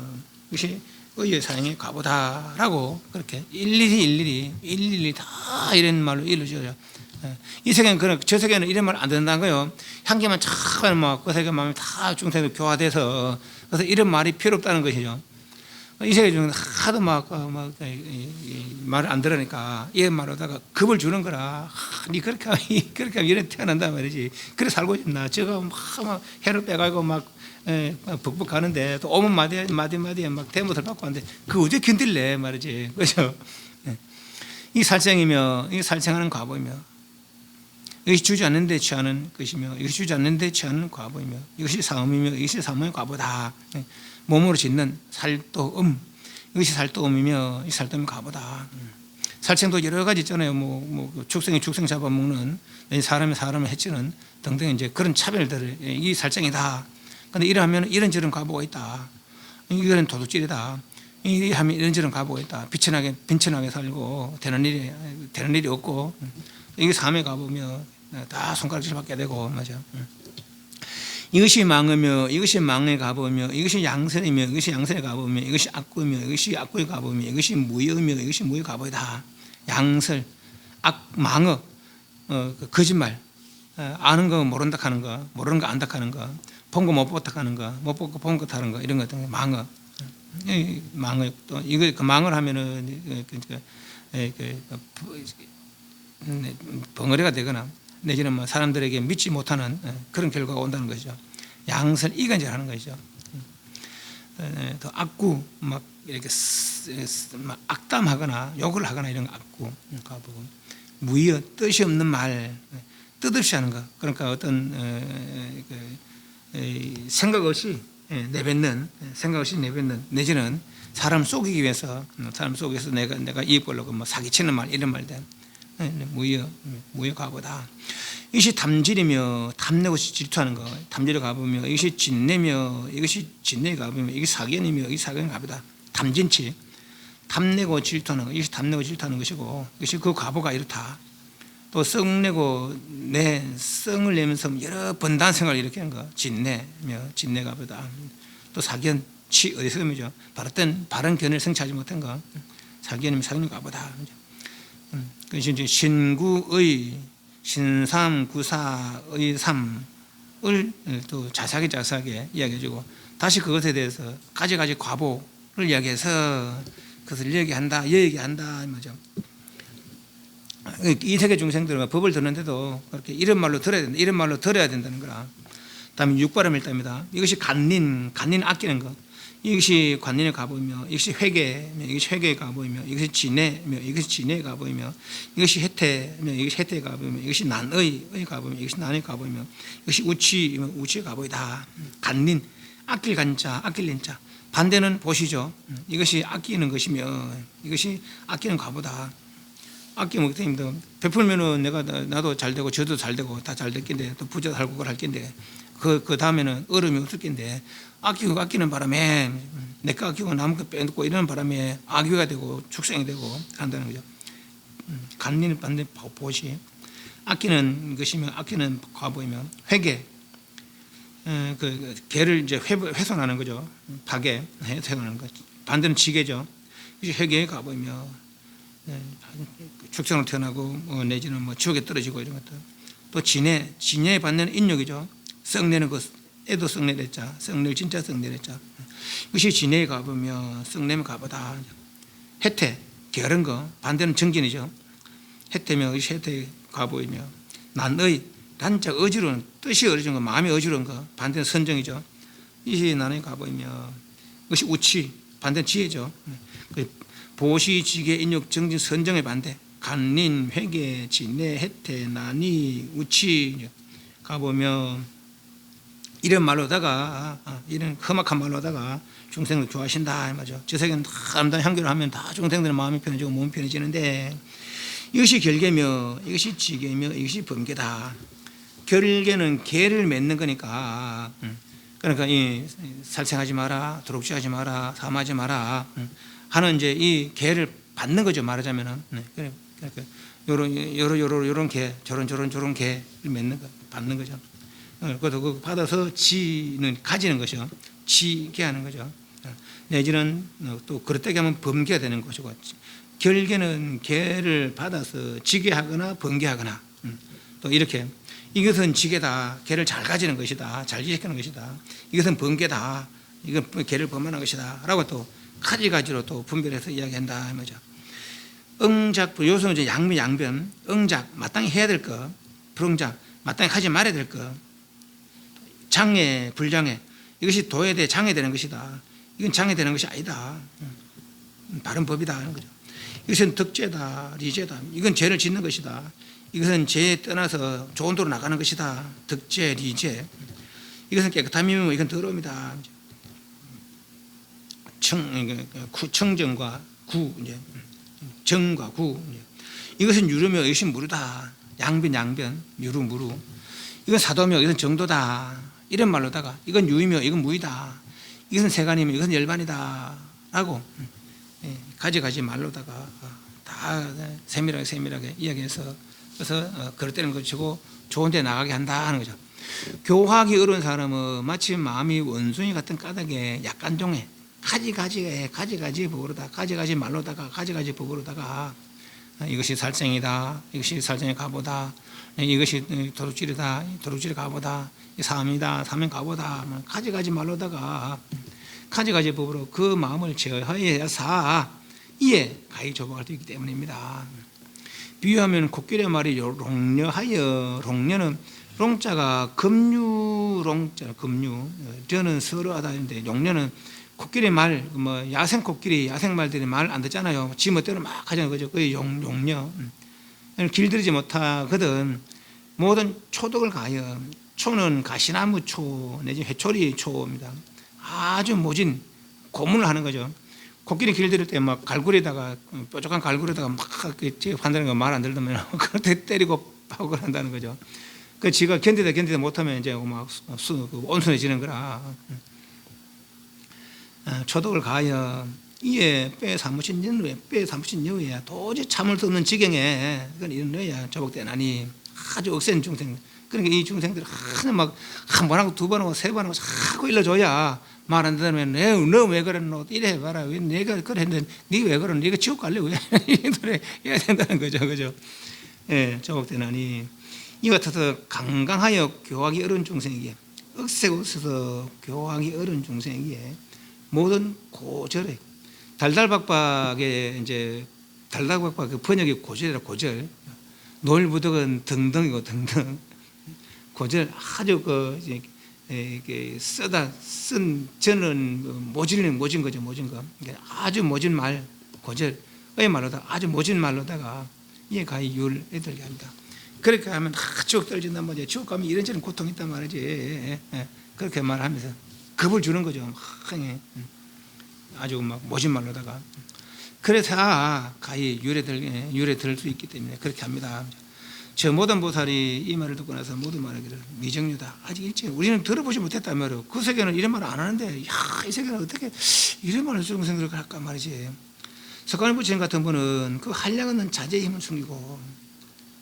이것이 의의 사행의 과보다라고 그렇게 일일이 다 이런 말로 일러줘요. 이 세계는 저 세계는 이런 말 안 듣는다는 거예요. 향기만 참 막 그 세계 마음이 다 중생으로 교화돼서 그래서 이런 말이 필요 없다는 것이죠. 이 세계 중에 하도 말을 안 들으니까 이 말로다가 겁을 주는 거라. 니 그렇게 하면 이래 태어난단 말이지. 그래 살고 싶나? 저거 막 해를 빼가지고 막 벅벅 가는데 또 오면 마디에 막 대못을 받고 하는데 그 어째 견딜래 말이지. 그죠? 이 살생이며 이 살생하는 과보이며 이것이 주지 않는 데 취하는 것이며 이것이 주지 않는 데 취하는 과보이며 이것이 사음이며 이것이 사음의 과보다. 몸으로 짓는 살도음 이것이 살도음이며 이 살도음이 과보다. 살생도 여러 가지 있잖아요. 축생이 축생 잡아먹는 사람이 사람을 해치는 등등 이제 그런 차별들을 이 살생이다. 근데 이러하면 이런저런 과보가 있다. 이거는 도둑질이다. 이하면 이런저런 과보가 있다. 빈천하게 살고 되는 일이 없고 이게 삶에 가보면 다 손가락질 받게 되고 맞아. 이것이 망이며 이것이 망에 가보며 이것이 양설이며 이것이 양설에 가보며 이것이 악구이며 이것이 악구에 가보며 이것이 무여이며 이것이 무여 가보이다. 양설, 망어, 거짓말, 아는 거 모른다 하는 거, 모르는 거 안다 하는 거, 본 거 못 봤다 하는 거, 못 보고 본 거 하는 거 이런 것 등에 망어. 망어 또 이거 그 망을 하면은 벙어리가 되거나 내지는 뭐 사람들에게 믿지 못하는 그런 결과가 온다는 것이죠. 양설 이간질하는 것이죠. 또 악구 막 이렇게 막 악담하거나 욕을 하거나 이런 거 악구 가보고 무의어 뜻이 없는 말 뜻없이 하는 거 그러니까 어떤 생각 없이 내뱉는 내지는 사람 속이기 위해서 내가 이익 보려고 뭐 사기치는 말 이런 말들 무여 가보다. 이것이 탐질이며 탐내고 질투하는 거 탐질에 가보며 이것이 진내며 이것이 진내에 가보며 이게 사견이며 이게 사견에 가보다. 탐진치 탐내고 질투하는 거 이것이 탐내고 질투하는 것이고 이것이 그 과보가 이렇다. 또 썩내고 성을 내면서 여러 번다한 생각을 일으키는 거 진내며 진내 가보다. 또 사견 치 어리석음이죠. 바른 견을 성취하지 못한 거 사견이면 사견이 가보다. 그것이 이제 신구의 신삼구사의 삼을 또 자세하게 이야기해주고 다시 그것에 대해서 가지가지 과보를 이야기해서 그것을 얘기한다 말이죠. 이 세계 중생들은 법을 듣는데도 그렇게 이런 말로 들어야 된다는 거라. 다음에 육바람일답니다. 이것이 간린 아끼는 것. 이것이 관린에 가보이며 이것이 회계며 이것이 회계에 가보이며 이것이 진해며 이것이 진해에 가보이며 이것이 혜태며 이것이 혜태에 가보이며 이것이 난의 가보이며 이것이 난에 가보이며 이것이 우치며 우치에 가보이다. 간린 아낄 간자 아낄 린자 반대는 보시죠. 이것이 아끼는 것이며 이것이 아끼는 과보다. 아끼면 어떻게 베풀면은 나도 잘 되고 저도 잘 되고 다 잘 될 낀데 또 부자 살고 그걸 할 낀데 그 다음에는 어려움이 없을 낀데 아끼는 바람에 내가 아끼고 남의 거 빼놓고 이러는 바람에 악귀가 되고 축생이 되고 한다는 거죠. 간리는 반대 보시, 아끼는 것이면 아끼는 과보이면 회계, 그 개를 이제 훼손하는 거죠. 파괴, 훼손하는 거. 반대는 지게죠. 회계의 과보이며 축생으로 태어나고 내지는 뭐 지옥에 떨어지고 이런 것들. 또 진해에 받는 인욕이죠. 썩내는 것, 애도 썩내를 자, 썩낼 진짜 썩내를 자. 이것이 진해에 가보며 썩내면 가보다. 해태, 게으른 거, 반대는 정진이죠. 해태며 이것이 해태에 가보이며 난의, 단자 어지러운, 뜻이 어지러운 거, 마음이 어지러운 거, 반대는 선정이죠. 이것이 나는 가보이며 이것이 우치, 반대는 지혜죠. 보시, 지계, 인욕, 정진, 선정의 반대. 간린, 회계, 진해, 해태, 난이, 우치 가보면 이런 말로다가 이런 험악한 말로다가 중생을 좋아하신다 말이죠. 저 세계는 다 아름다운 향기를 하면 다 중생들의 마음이 편해지고 몸이 편해지는데 이것이 결계며 이것이 지계며 이것이 범계다. 결계는 계를 맺는 거니까 그러니까 이 살생하지 마라, 도둑질하지 마라, 사마하지 마라 하는 이제 이 계를 받는 거죠. 말하자면은 그러니까 요런 계, 저런 계를 맺는 거, 받는 거죠. 그것도 그 받아서 지는 가지는 것이요. 지게 하는 거죠. 내지는 또 그렇다게 하면 범계가 되는 것이고, 결계는 계를 받아서 지게 하거나 번개하거나 또 이렇게 이것은 지게다. 계를 잘 가지는 것이다. 잘 지키는 것이다. 이것은 번개다. 이건 계를 범하는 것이다. 라고 또 가지가지로 또 분별해서 이야기한다. 말이죠. 응작, 요소는 이제 양변, 응작, 마땅히 해야 될 것, 불응작, 마땅히 하지 말아야 될 것, 장애, 불장애, 이것이 도에 장애되는 것이다. 이건 장애되는 것이 아니다. 바른 법이다 하는 거죠. 이것은 덕죄다, 리죄다. 이건 죄를 짓는 것이다. 이것은 죄에 떠나서 좋은 도로 나가는 것이다. 덕죄, 리죄. 이것은 깨끗함이면 이건 더러움이다. 청정과 구, 이제 정과 구. 이것은 유르며 이것이 무르다. 양변, 유루, 무루. 이건 사도며 이것은 정도다. 이런 말로다가 이건 유이며 이건 무이다. 이것은 세간이며 이것은 열반이다. 라고 가지 말로다가 다 세밀하게 이야기해서 그래서 그럴 때는 그치고 좋은 데 나가게 한다 하는 거죠. 교화하기 어려운 사람은 마치 마음이 원숭이 같은 까닭에 약간 종해 가지 법으로다 가지 말로다가 가지 법으로다가 이것이 살생이다, 이것이 살생의 가보다, 이것이 도둑질이다, 도둑질의 가보다, 사함이다, 사함의 가보다, 가지 말로다가 가지 법으로 그 마음을 제어하여야 이에 가히 조복할 수 있기 때문입니다. 비유하면 코끼리 말이 롱녀하여, 롱녀는 롱자가 금유롱자, 금유, 저는 서러하다는데 용녀는 코끼리 말, 뭐 야생 코끼리, 야생 말들이 말 안 듣잖아요. 지 멋대로 막 하자는 거죠. 그게 용녀. 길들이지 못하거든. 모든 초덕을 가여. 초는 가시나무 초 내지 회초리 초입니다. 아주 모진 고문을 하는 거죠. 코끼리 길들일 때 막 갈고리에다가 뾰족한 갈고리에다가 막 한다는 거 말 안 들으면 그때 때리고 파고 한다는 거죠. 그 지가 견디다 못하면 이제 막 온순해지는 거라. 초덕을 가여 이에 빼 사무신 여우야 도저히 참을 수 없는 지경에 그건 이런 여야 조복되나니 아주 억센 중생. 그러니까 이 중생들 하나 막 한 번 하고 두 번 하고 세 번 하고 자꾸 일러줘야 말 안 듣으면 너 왜 그랬노 이래 해봐라. 내가 그랬는데 니 왜 그러노 니가 지옥 갈래 왜 이 노래 해야 된다는 거죠. 그죠? 예, 조복되나니 이와 같아서 강강하여 교하기 어려운 중생이기에 억세고 없어서 교하기 어려운 중생이기에 모든 고절에 달달박박의 이제 달달박박 그 번역이 고절이라 고절 노을부덕은 등등이고 등등 고절 아주 그 쓰다 쓴 저는 모진 거죠. 모진 거 아주 모진 말 고절의 말로다 아주 모진 말로다가 이에 가히 유를 애들게 합니다. 그렇게 하면 지옥 떨어진단 말이에요. 지옥 가면 이런저런 고통이 있단 말이지. 그렇게 말하면서 겁을 주는 거죠. 아주 막 모진 말로다가 그래서 가히 유래 들 수 있기 때문에 그렇게 합니다. 저 모든 보살이 이 말을 듣고 나서 모두 말하기를 미정류다. 아직 일찍 우리는 들어보지 못했단 말이에요. 그 세계는 이런 말 안 하는데 이 세계는 어떻게 이런 말을 중생들을 할까 말이지. 석가모니 부처님 같은 분은 그 한량없는 자제의 힘을 숨기고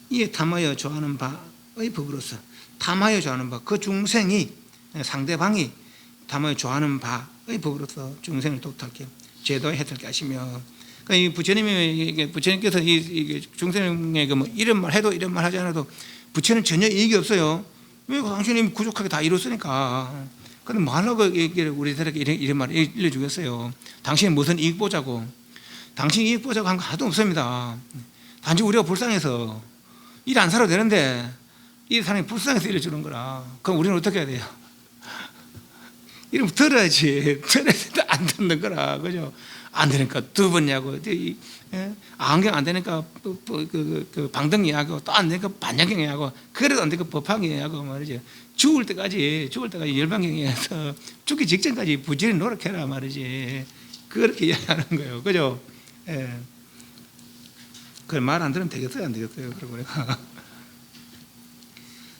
이에 탐하여 좋아하는 바의 법으로서 탐하여 좋아하는 바 그 중생이 상대방이 탐하여 좋아하는 바의 법으로서 중생을 도탈게 제도에 해탈게 하시며 그러니까 이 부처님께서 이 중생에게 뭐 이런 말 해도 이런 말 하지 않아도 부처는 전혀 이익이 없어요. 왜 당신이 부족하게 다 이뤘으니까. 근데 뭐 하려고 우리들에게 이런 말을 일러주겠어요. 당신이 무슨 이익 보자고. 당신 이익 보자고 한 거 하나도 없습니다. 단지 우리가 불쌍해서 일 안 살아도 되는데 이 사람이 불쌍해서 일해주는 거라. 그럼 우리는 어떻게 해야 돼요? 이러면 들어야지. 들어야 안 듣는 거라. 그죠? 안 되니까 두 번 이야기하고, 안경 안 되니까 그 방등 이야기하고, 또 안 되니까 반야경 이야기하고, 그래도 안 되니까 법화경 이야기하고 말이지. 죽을 때까지 열반경 이야기해서 죽기 직전까지 부지런히 노력해라 말이지. 그렇게 이야기하는 거예요. 그죠? 예. 그걸 말 안 들으면 되겠어요? 안 되겠어요? 그러고 내가.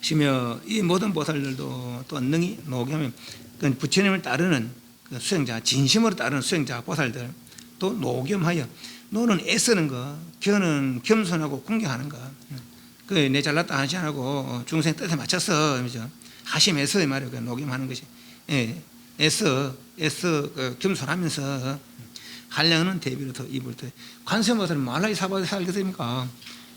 시며 이 모든 보살들도 또 능히 노경하면 부처님을 따르는 그 수행자, 진심으로 따르는 수행자 보살들 또 노겸하여, 노는 애쓰는 거, 겸은 겸손하고 궁경하는 거. 그 내 잘났다 하지 않고 중생 뜻에 맞춰서 하심 애써 이 말이에요. 노겸하는 것이. 예, 애써 겸손하면서 한량은 대비로서 입을 때 관세음보살은 말라이 사바세 살겠습니까?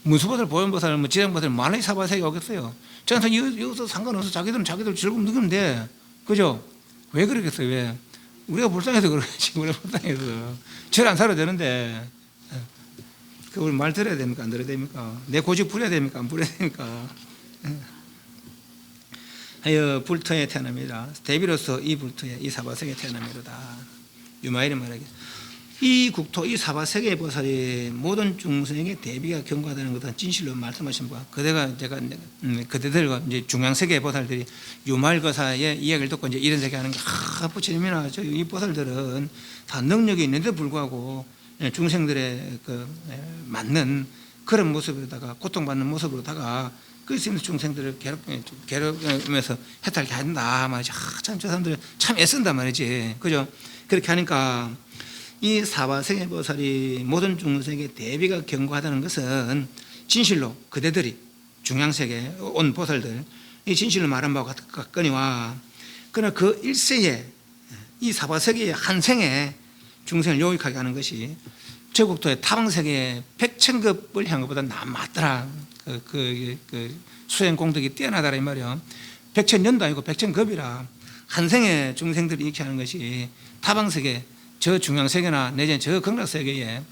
문수보살, 보현보살, 뭐 지장보살 말라이 사바세가 오겠어요? 저한테 여기서 상관없어. 자기들은 자기들 즐거움 느끼면 돼. 그죠? 왜 그러겠어요? 왜? 우리가 불쌍해서 그러겠지. 우리가 불쌍해서. 절 안 살아야 되는데. 그 우리 말 들어야 됩니까? 안 들어야 됩니까? 내 고집 부려야 됩니까? 안 부려야 됩니까? 하여 불터에 태어납니다. 대비로서 이 불터에 이 사바세계에 태어납니다. 유마일이 말하기. 이 국토, 이 사바세계 보살이 모든 중생의 대비가 경과되는 것은 진실로 말씀하신 바. 그대가 제가 그대들과 이제 중앙세계 보살들이 유말거사의 이야기를 듣고 이제 이런 얘기 하는 게, 부처님이나 이 보살들은 다 능력이 있는데 불구하고 중생들의 그 맞는 그런 모습으로다가 고통받는 모습으로다가 그 중생들을 괴롭히면서 해탈케 한다 말이지. 참 저 사람들 참 애쓴단 말이지. 그죠? 그렇게 하니까. 이 사바세계 보살이 모든 중생의 대비가 견고하다는 것은 진실로 그대들이 중앙세계에 온 보살들 이 진실로 말한 바와 같거니와, 그러나 그 일세에 이 사바세계의 한 생에 중생을 요익하게 하는 것이 저국토의 타방세계의 백천급을 향한 것보다 맞더라. 그 수행 공덕이 뛰어나더라 이 말이야. 백천년도 아니고 백천급이라. 한 생에 중생들이 이렇게 하는 것이 타방세계 저 중앙세계나 내지는 저 극락세계에서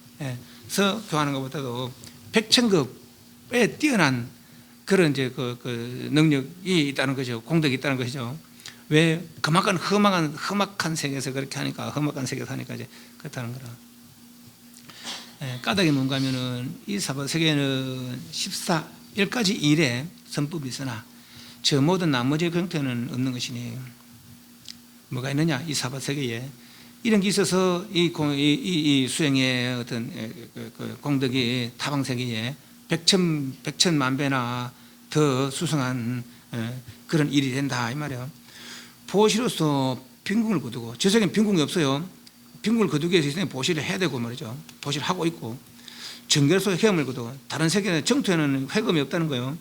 교하는 것보다도 백천급에 뛰어난 그런 이제 그 능력이 있다는 거죠. 공덕이 있다는 것이죠. 왜? 그만큼 험악한 세계에서 그렇게 하니까, 험악한 세계에서 하니까 이제 그렇다는 거라. 까닭이 뭔가 하면은 이 사바세계는 14일까지 일에 선법이 있으나 저 모든 나머지 형태는 없는 것이니, 뭐가 있느냐? 이 사바세계에 이런 게 있어서 이 수행의 어떤 그 공덕이 타방세계에 백천만 배나 더 수승한 그런 일이 된다 이 말이에요. 보시로서 빈궁을 거두고, 저 세계는 빈궁이 없어요. 빈궁을 거두기 위해서 보시를 해야 되고 말이죠. 보시를 하고 있고, 정결로서 회음을 거두고, 다른 세계는 정토에는 회금이 없다는 거예요.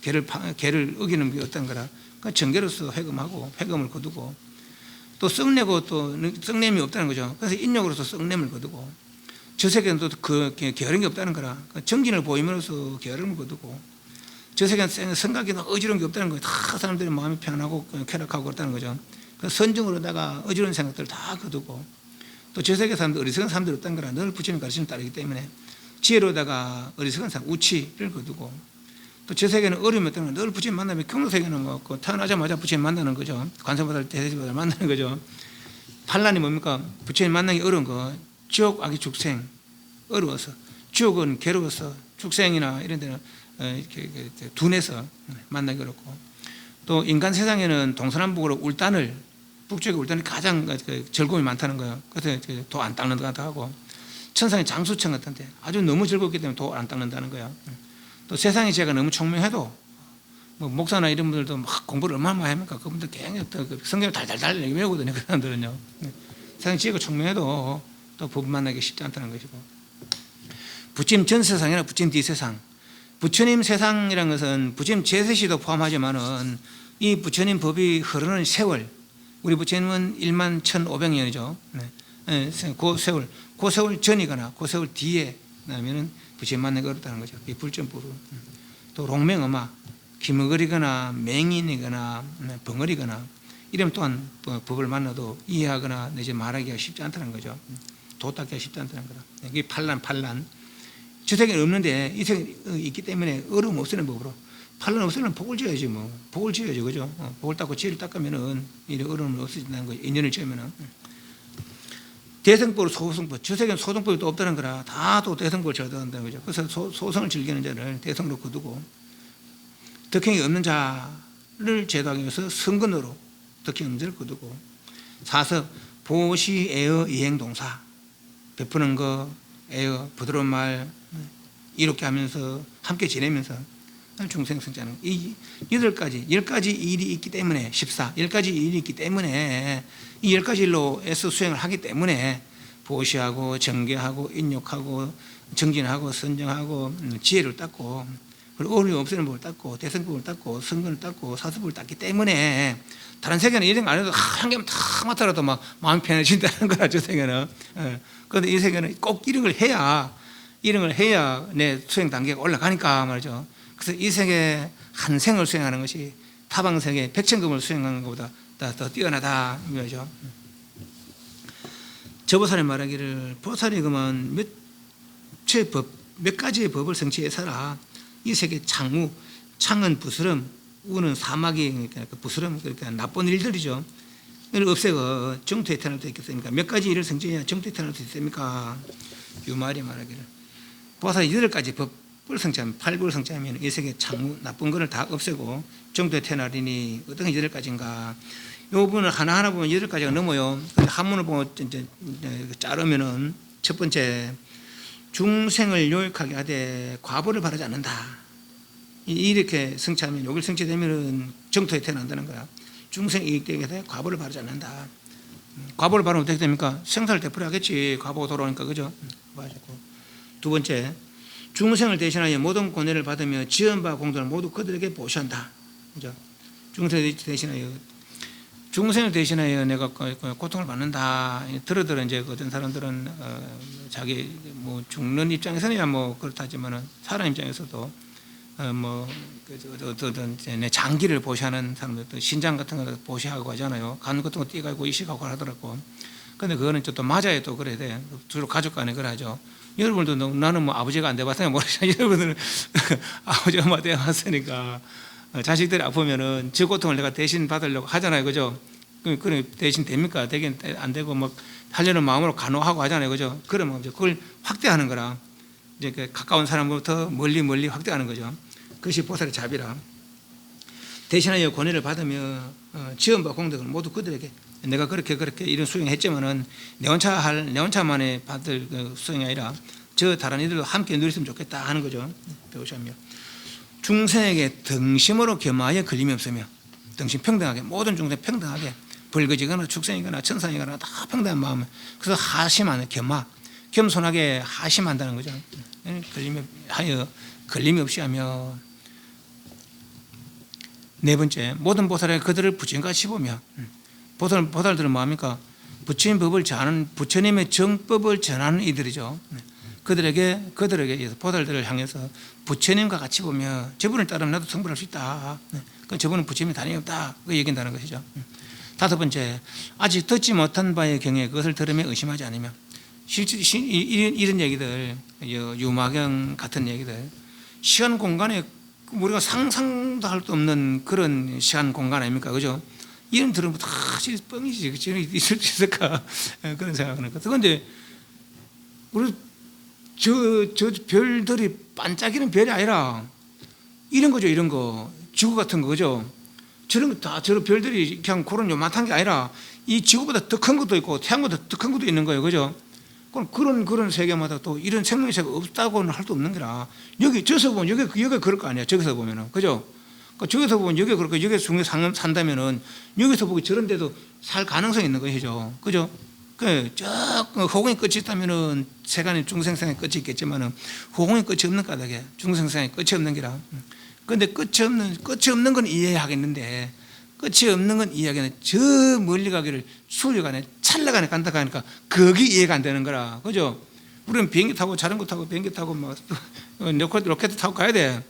계를 어기는 게 없다는 거라. 그러니까 정결로서 회금하고 회금을 거두고, 또 썩내고 또 썩냄이 없다는 거죠. 그래서 인욕으로서 썩냄을 거두고, 저 세계는 또 그 게으른 게 없다는 거라. 정진을 보임으로써 게으름을 거두고, 저 세계는 생각이나 어지러운 게 없다는 거예요. 다 사람들이 마음이 편하고 쾌락하고 그렇다는 거죠. 그래서 선정으로다가 어지러운 생각들을 다 거두고, 또 저 세계 사람들 어리석은 사람들이 없다는 거라. 늘 부처님 가르침을 따르기 때문에 지혜로다가 어리석은 사람 우치를 거두고, 또 저 세계는 어려움이 없다는 거늘 부처님 만나면, 경로세계는 뭐 태어나자마자 부처님 만나는 거죠. 관세보살 대세보살 만나는 거죠. 반란이 뭡니까? 부처님 만나기 어려운 거, 지옥 악의 죽생 어려워서, 지옥은 괴로워서, 죽생이나 이런 데는 이렇게 둔해서 만나기 어렵고, 또 인간 세상에는 동서남북으로 울단을, 북쪽에 울단이 가장 즐거움이 많다는 거예요. 그래서 도 안 닦는 것 같다 하고, 천상의 장수청 같은데 아주 너무 즐겁기 때문에 도 안 닦는다는 거예요. 또 세상에 제가 너무 총명해도, 뭐 목사나 이런 분들도 막 공부를 얼마나 많이 합니까? 그분들 굉장히 성경을 달달달 외우거든요. 그 사람들은요. 세상 지혜가 총명해도 또 법 만나기 쉽지 않다는 것이고, 부처님 전 세상이나 부처님 뒤 세상. 부처님 세상이라는 것은 부처님 제세시도 포함하지만은 이 부처님 법이 흐르는 세월, 우리 부처님은 11,500년이죠. 그 세월 전이거나 그 세월 뒤에 나면은 부처님 만나기 어렵다는 거죠. 이 불전법은. 또 롱맹어마, 기머거리거나 맹인이거나 벙어리거나 이러면 또한 법을 만나도 이해하거나 내지 말하기가 쉽지 않다는 거죠. 도닦기가 쉽지 않다는 거다. 이게 판란. 저 세계는 없는데 이 세계는 있기 때문에 어려움 없애는 법으로. 판란 없애는 복을 지어야지 뭐. 복을 지어야지, 그죠? 복을 닦고 지혜를 닦으면은 이 어려움을 없애진다는 거죠. 인연을 지으면은. 대성법으로 소성법. 저 세계는 소성법이 또 없다는 거라 다 또 대성법을 지어야 한다는 거죠. 그래서 소성을 즐기는 자를 대성으로 거두고 덕행이 없는 자를 제도하기 위해서 성근으로 덕행이 없는 자를 거두고 사서 보시 애어 이행동사 베푸는 거 애어 부드러운 말 이렇게 하면서 함께 지내면서 중생성장하는 이 10가지 일이 있기 때문에 10가지 일이 있기 때문에 이 10가지 일로 애써 수행을 하기 때문에 보시하고 정계하고 인욕하고 정진하고 선정하고 지혜를 닦고 그리고 어려움 없애는 법을 닦고 대성법을 닦고 성근을 닦고 사수법을 닦기 때문에 다른 세계는 이런 거 안 해도 한 개만 탁 맡아라도 막 마음이 편해진다는 거라 저 세계는. 그런데 이 세계는 꼭 이런 걸 해야 내 수행 단계가 올라가니까 말이죠. 그래서 이 세계 한 생을 수행하는 것이 타방 세계 백천금을 수행하는 것보다 더 뛰어나다 이거죠. 저보살이 말하기를 보살이 그만 몇 가지의 법을 성취해서라 이 세계 창무, 창은 부스럼, 우는 사막이 그러니까 부스럼 그러니까 나쁜 일들이죠. 이걸 없애고 정토에 태어날 수 있겠습니까? 몇 가지 일을 성취해야 정토에 태어날 수 있습니까? 유말이 말하기를 보살이 8가지 법을 성취하면 8법을 성취하면 이 세계 창무, 나쁜 것을 다 없애고 정토에 태어나리니 어떤 8가지인가? 이 부분을 하나하나 보면 8가지가 넘어요. 근데 한문을 보면 이제 자르면은 첫 번째 중생을 요익하게 하되 과보를 바라지 않는다. 이렇게 성취하면 여기를 성취되면은 정토에 태어난다는 거야. 중생 이익되게 해서 과보를 바라지 않는다. 과보를 바르면 어떻게 됩니까? 생사를 되풀이하겠지. 과보가 돌아오니까 그죠? 두 번째 중생을 대신하여 모든 고뇌를 받으며 지은 바 공덕을 모두 그들에게 보시한다. 그죠? 중생을 대신하여 내가 고통을 받는다. 들어 이제 어떤 사람들은 자기 뭐 죽는 입장에서는 뭐 그렇다지만은 사람 입장에서도 어떤 내 장기를 보시하는 사람들도 신장 같은 거 보시하고 하잖아요. 간 같은 거 띄가지고 이식하고 하더라고. 근데 그거는 또 맞아야 또 그래야 돼. 주로 가족 간에 그러죠. 여러분들도 나는 뭐 아버지가 안 돼봤으니까 모르죠. 여러분들은 아버지 엄마 돼봤으니까 자식들이 아프면은 저 고통을 내가 대신 받으려고 하잖아요. 그죠? 그럼 대신 됩니까? 되긴 안 되고 막 하려는 마음으로 간호하고 하잖아요. 그죠? 그러면 그걸 확대하는 거라. 이제 가까운 사람부터 멀리 확대하는 거죠. 그것이 보살의 자비라. 대신하여 권위를 받으며 지원바 공덕을 모두 그들에게 내가 그렇게 이런 수행했지만은 내 혼자만에 받을 수행이 아니라 저 다른 이들도 함께 누렸으면 좋겠다 하는 거죠. 배우시며 중생에게 등심으로 겸하여 걸림이 없으며 등심 평등하게 모든 중생 평등하게 벌거지거나 축생이거나 천상이거나 다 평등한 마음. 그래서 하심하는 겸손하게 하심한다는 거죠. 걸림이 없이 하며 네 번째 모든 보살에 그들을 부처님같이 보며 보살들은 뭐합니까? 부처님 법을 전하는 부처님의 정법을 전하는 이들이죠. 그들에게 보살들을 향해서 부처님과 같이 보며 저분을 따르면 나도 성불할 수 있다. 저분은 부처님이 다름없다. 그 얘기한다는 것이죠. 다섯 번째 아직 듣지 못한 바의 경에 그것을 들으며 의심하지 않으며 이런 얘기들 유마경 같은 얘기들 시간 공간에 우리가 상상도 할 수 없는 그런 시간 공간 아닙니까? 그죠? 이런 들으면 다 뻥이지. 있을 수 있을까? 그런 생각하는 것. 그런데 우리 저 별들이 반짝이는 별이 아니라 이런 거죠. 이런 거. 지구 같은 거. 그죠? 저런 거 다 저런 별들이 그냥 그런 요만한 게 아니라 이 지구보다 더 큰 것도 있고 태양보다 더 큰 것도 있는 거예요. 그죠? 그런 세계마다 또 이런 생명체가 없다고는 할 수 없는 거라. 저기서 보면 여기 그럴 거 아니야. 저기서 보면은. 그죠? 저기서 보면 여기 그렇고 여기서 중에 산다면은 여기서 보기 저런 데도 살 가능성이 있는 것이죠. 그죠? 저 호공이 끝이 있다면은 세간의 중생생의 끝이 있겠지만은 호공이 끝이 없는 까닭에 중생생의 끝이 없는 기라. 그런데 끝이 없는 건 이해하겠는데 끝이 없는 건 이해하겠는데 저 멀리 가기를 수력안에 찰나간에 간다 하니까 그게 이해가 안 되는 거라. 그죠? 우리는 비행기 타고 자전거 타고 비행기 타고 막 로켓 타고 가야 돼.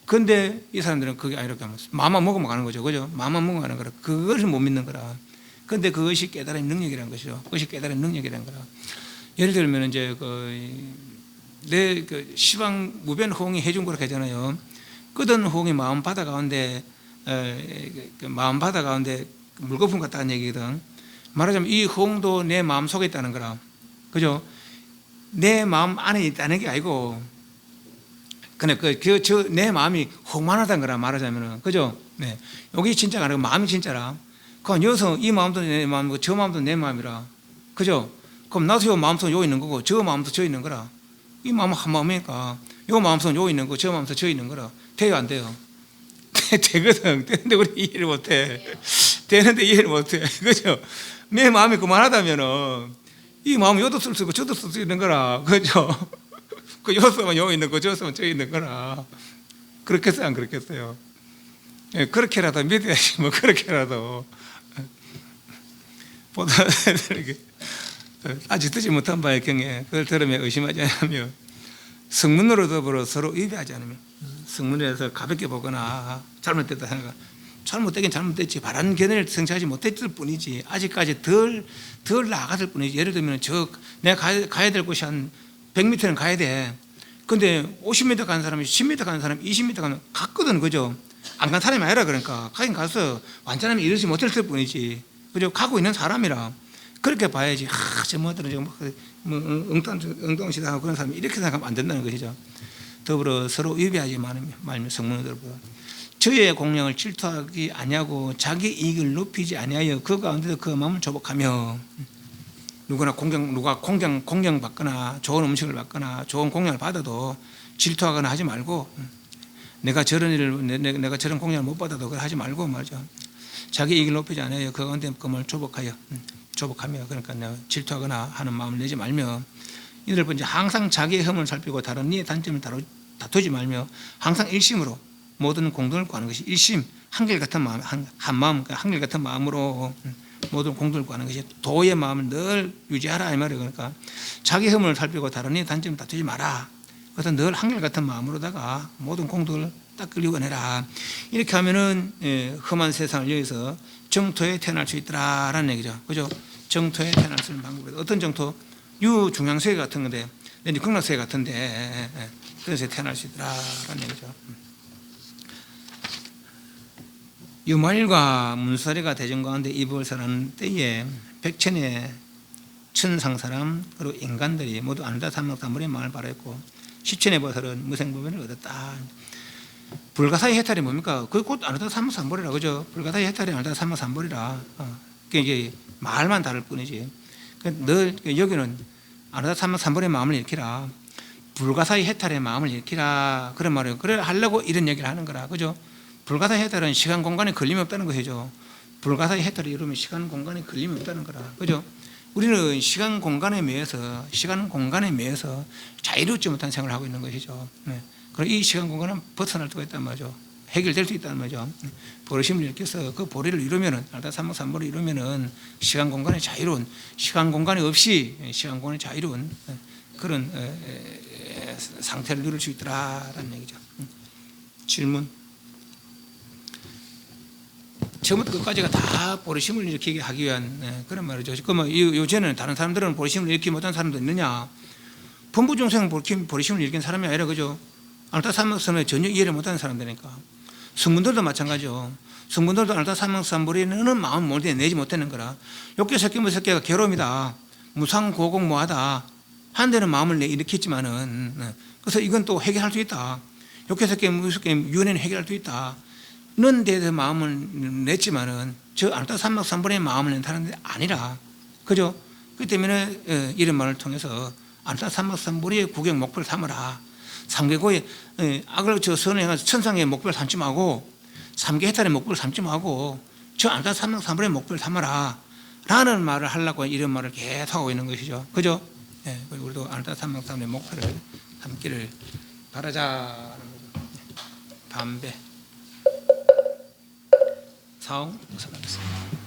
근데 이 사람들은 그게 아니라 마음만 먹으면 가는 거죠. 그죠? 마음만 먹으면 가는 거라. 그것을 못 믿는 거라. 근데 그것이 깨달음의 능력이라는 것이죠. 그것이 깨달음의 능력이라는 거라. 예를 들면 이제 내 시방 무변 호응이 해준 거라고 하잖아요. 끄던 호응이 마음 바다 가운데 마음 바다 가운데 물거품 같다는 얘기거든. 말하자면 이 호응도 내 마음 속에 있다는 거라. 그죠? 내 마음 안에 있다는 게 아니고 그냥 내 마음이 호만하다는 거라 말하자면은. 그죠? 네. 여기 진짜가 아니고 마음이 진짜라. 그럼 여기서 이 마음도 내 마음이고 저 마음도 내 마음이라. 그죠? 그럼 나도 요 마음속에 요 있는 거고 저 마음도 저 있는 거라. 이 마음은 한 마음이니까 요 마음속에 요 있는 거 저 마음도 저 있는 거라. 돼요 안 돼요? 되거든. 되는데 우리 이해를 못해. 되는데 이해를 못해. 그죠? 내 마음이 그만하다면은 이 마음은 요도 쓸 수 있고 저도 쓸 수 있는 거라. 그죠? 그 요 쓰면 요 있는 거 저 쓰면 저 있는 거라. 그렇겠어요 안 그렇겠어요? 예, 그렇게라도 믿어야지 뭐. 그렇게라도 보다 이렇게 아직 듣지 못한 바의 경에 그걸 들으면 의심하지 않으며 성문으로 더불어 서로 위배하지 않으며 성문에서 가볍게 보거나 잘못됐다 생각. 잘못되긴 잘못됐지. 바른 견해를 성취하지 못했을 뿐이지. 아직까지 덜 나아갔을 뿐이지. 예를 들면 내가 가야 될 곳이 한 100m는 가야 돼. 근데 50m 가는 사람이 10m 가는 사람이 20m 가면 갔거든. 그죠? 안 간 사람이 아니라. 그러니까 가긴 가서 완전하면 이르지 못했을 뿐이지. 그죠? 가고 있는 사람이라 그렇게 봐야지. 저 뭐들은 엉뚱시다 하고 그런 사람이 이렇게 생각하면 안 된다는 것이죠. 더불어 서로 위배하지 말며 성문을 더불어 저의 공양을 질투하기 아니하고 자기 이익을 높이지 아니하여 그 가운데서 그 마음을 조복하며. 누가 공양 받거나 좋은 음식을 받거나 좋은 공양을 받아도 질투하거나 하지 말고, 내가 저런 공양을 못 받아도 그걸 하지 말고 말이죠. 자기 이익을 높이지 않아요. 그 가운데 그 마음을 조복하며 그러니까 내가 질투하거나 하는 마음을 내지 말며. 이들 번째 항상 자기의 흠을 살피고 다른 이의 단점을 다투지 말며 항상 일심으로 모든 공동을 구하는 것이 일심, 한결같은 마음, 한 마음, 한결같은 마음으로 모든 공동을 구하는 것이 도의 마음을 늘 유지하라 이 말이에요. 그러니까 자기 흠을 살피고 다른 이의 단점을 다투지 마라. 그래서 늘 한결같은 마음으로다가 모든 공동을 닦으려고 해라. 이렇게 하면은 험한 세상을 여기서 정토에 태어날 수 있더라라는 얘기죠. 그죠? 정토에 태어날 수 있는 방법이 어떤 정토? 유중앙세계 같은 건데, 이제 극락세계 같은데 그래서 태어날 수 있더라라는 얘기죠. 유말과 문사리가 대전 가운데 이불을 사는 때에 백천의 천상사람 그리고 인간들이 모두 아누다 삼막삼벌의 마음을 바라했고 십천의 보살은 무생법인을 얻었다. 불가사의 해탈이 뭡니까? 그게 곧 아누다 삼막삼벌이라. 그죠? 불가사의 해탈이 아누다 삼막삼벌이라. 그게 이제 말만 다를 뿐이지. 늘 여기는 아누다 삼막삼벌의 마음을 일으키라. 불가사의 해탈의 마음을 일으키라. 그런 말이에요. 그래 하려고 이런 얘기를 하는 거라. 그죠? 불가사의 해탈은 시간 공간에 걸림이 없다는 것이죠. 불가사의 해탈을 이루면 시간 공간에 걸림이 없다는 거라. 그죠? 우리는 시간 공간에 매여서 자유롭지 못한 생활을 하고 있는 것이죠. 네. 그리고 이 시간 공간은 벗어날 수가 있단 말이죠. 해결될 수 있다는 말이죠. 보리심을 일으켜서 그 보리를 이루면은 알다 삼목삼보를 이루면은 시간 공간에 자유로운, 시간 공간이 없이 시간 공간에 자유로운 그런 상태를 누릴 수 있더라라는 얘기죠. 질문. 처음부터 끝까지가 다 보리심을 일으키게 하기 위한 그런 말이죠. 그러면 요새는 다른 사람들은 보리심을 일으키지 못한 사람도 있느냐? 범부 중생 보리심을 일으킨 사람이 아니라 그죠? 아누타 삼목삼보에 전혀 이해를 못하는 사람들이니까. 성분들도 마찬가지죠. 성분들도 아누타 삼목삼보리는 마음 몰두에 내지 못하는 거라. 욕계 새끼 새끼가 괴로움이다. 무상고공 모하다. 한 데는 마음을 일으켰지만은 그래서 이건 또 해결할 수 있다. 욕계 새끼 유연에는 해결할 수 있다. 는 데서 마음을 냈지만은 저 아누타 삼목삼보의 마음을 낸 사람들이 아니라. 그죠? 그렇기 때문에 이런 말을 통해서 아누타 삼목삼보의 구경 목표를 삼으라. 삼계고의 악을 선을 향해서 천상의 목표를 삼지 말고 삼계 해탈의 목표를 삼지 말고 저 아누타 삼목삼보의 목표를 삼아라. 라는 말을 하려고 이런 말을 계속 하고 있는 것이죠. 그죠? 예, 우리도 아르타산 목사님의 목표를 담기를 바라자. 담배 사ong 목사님이었습니다.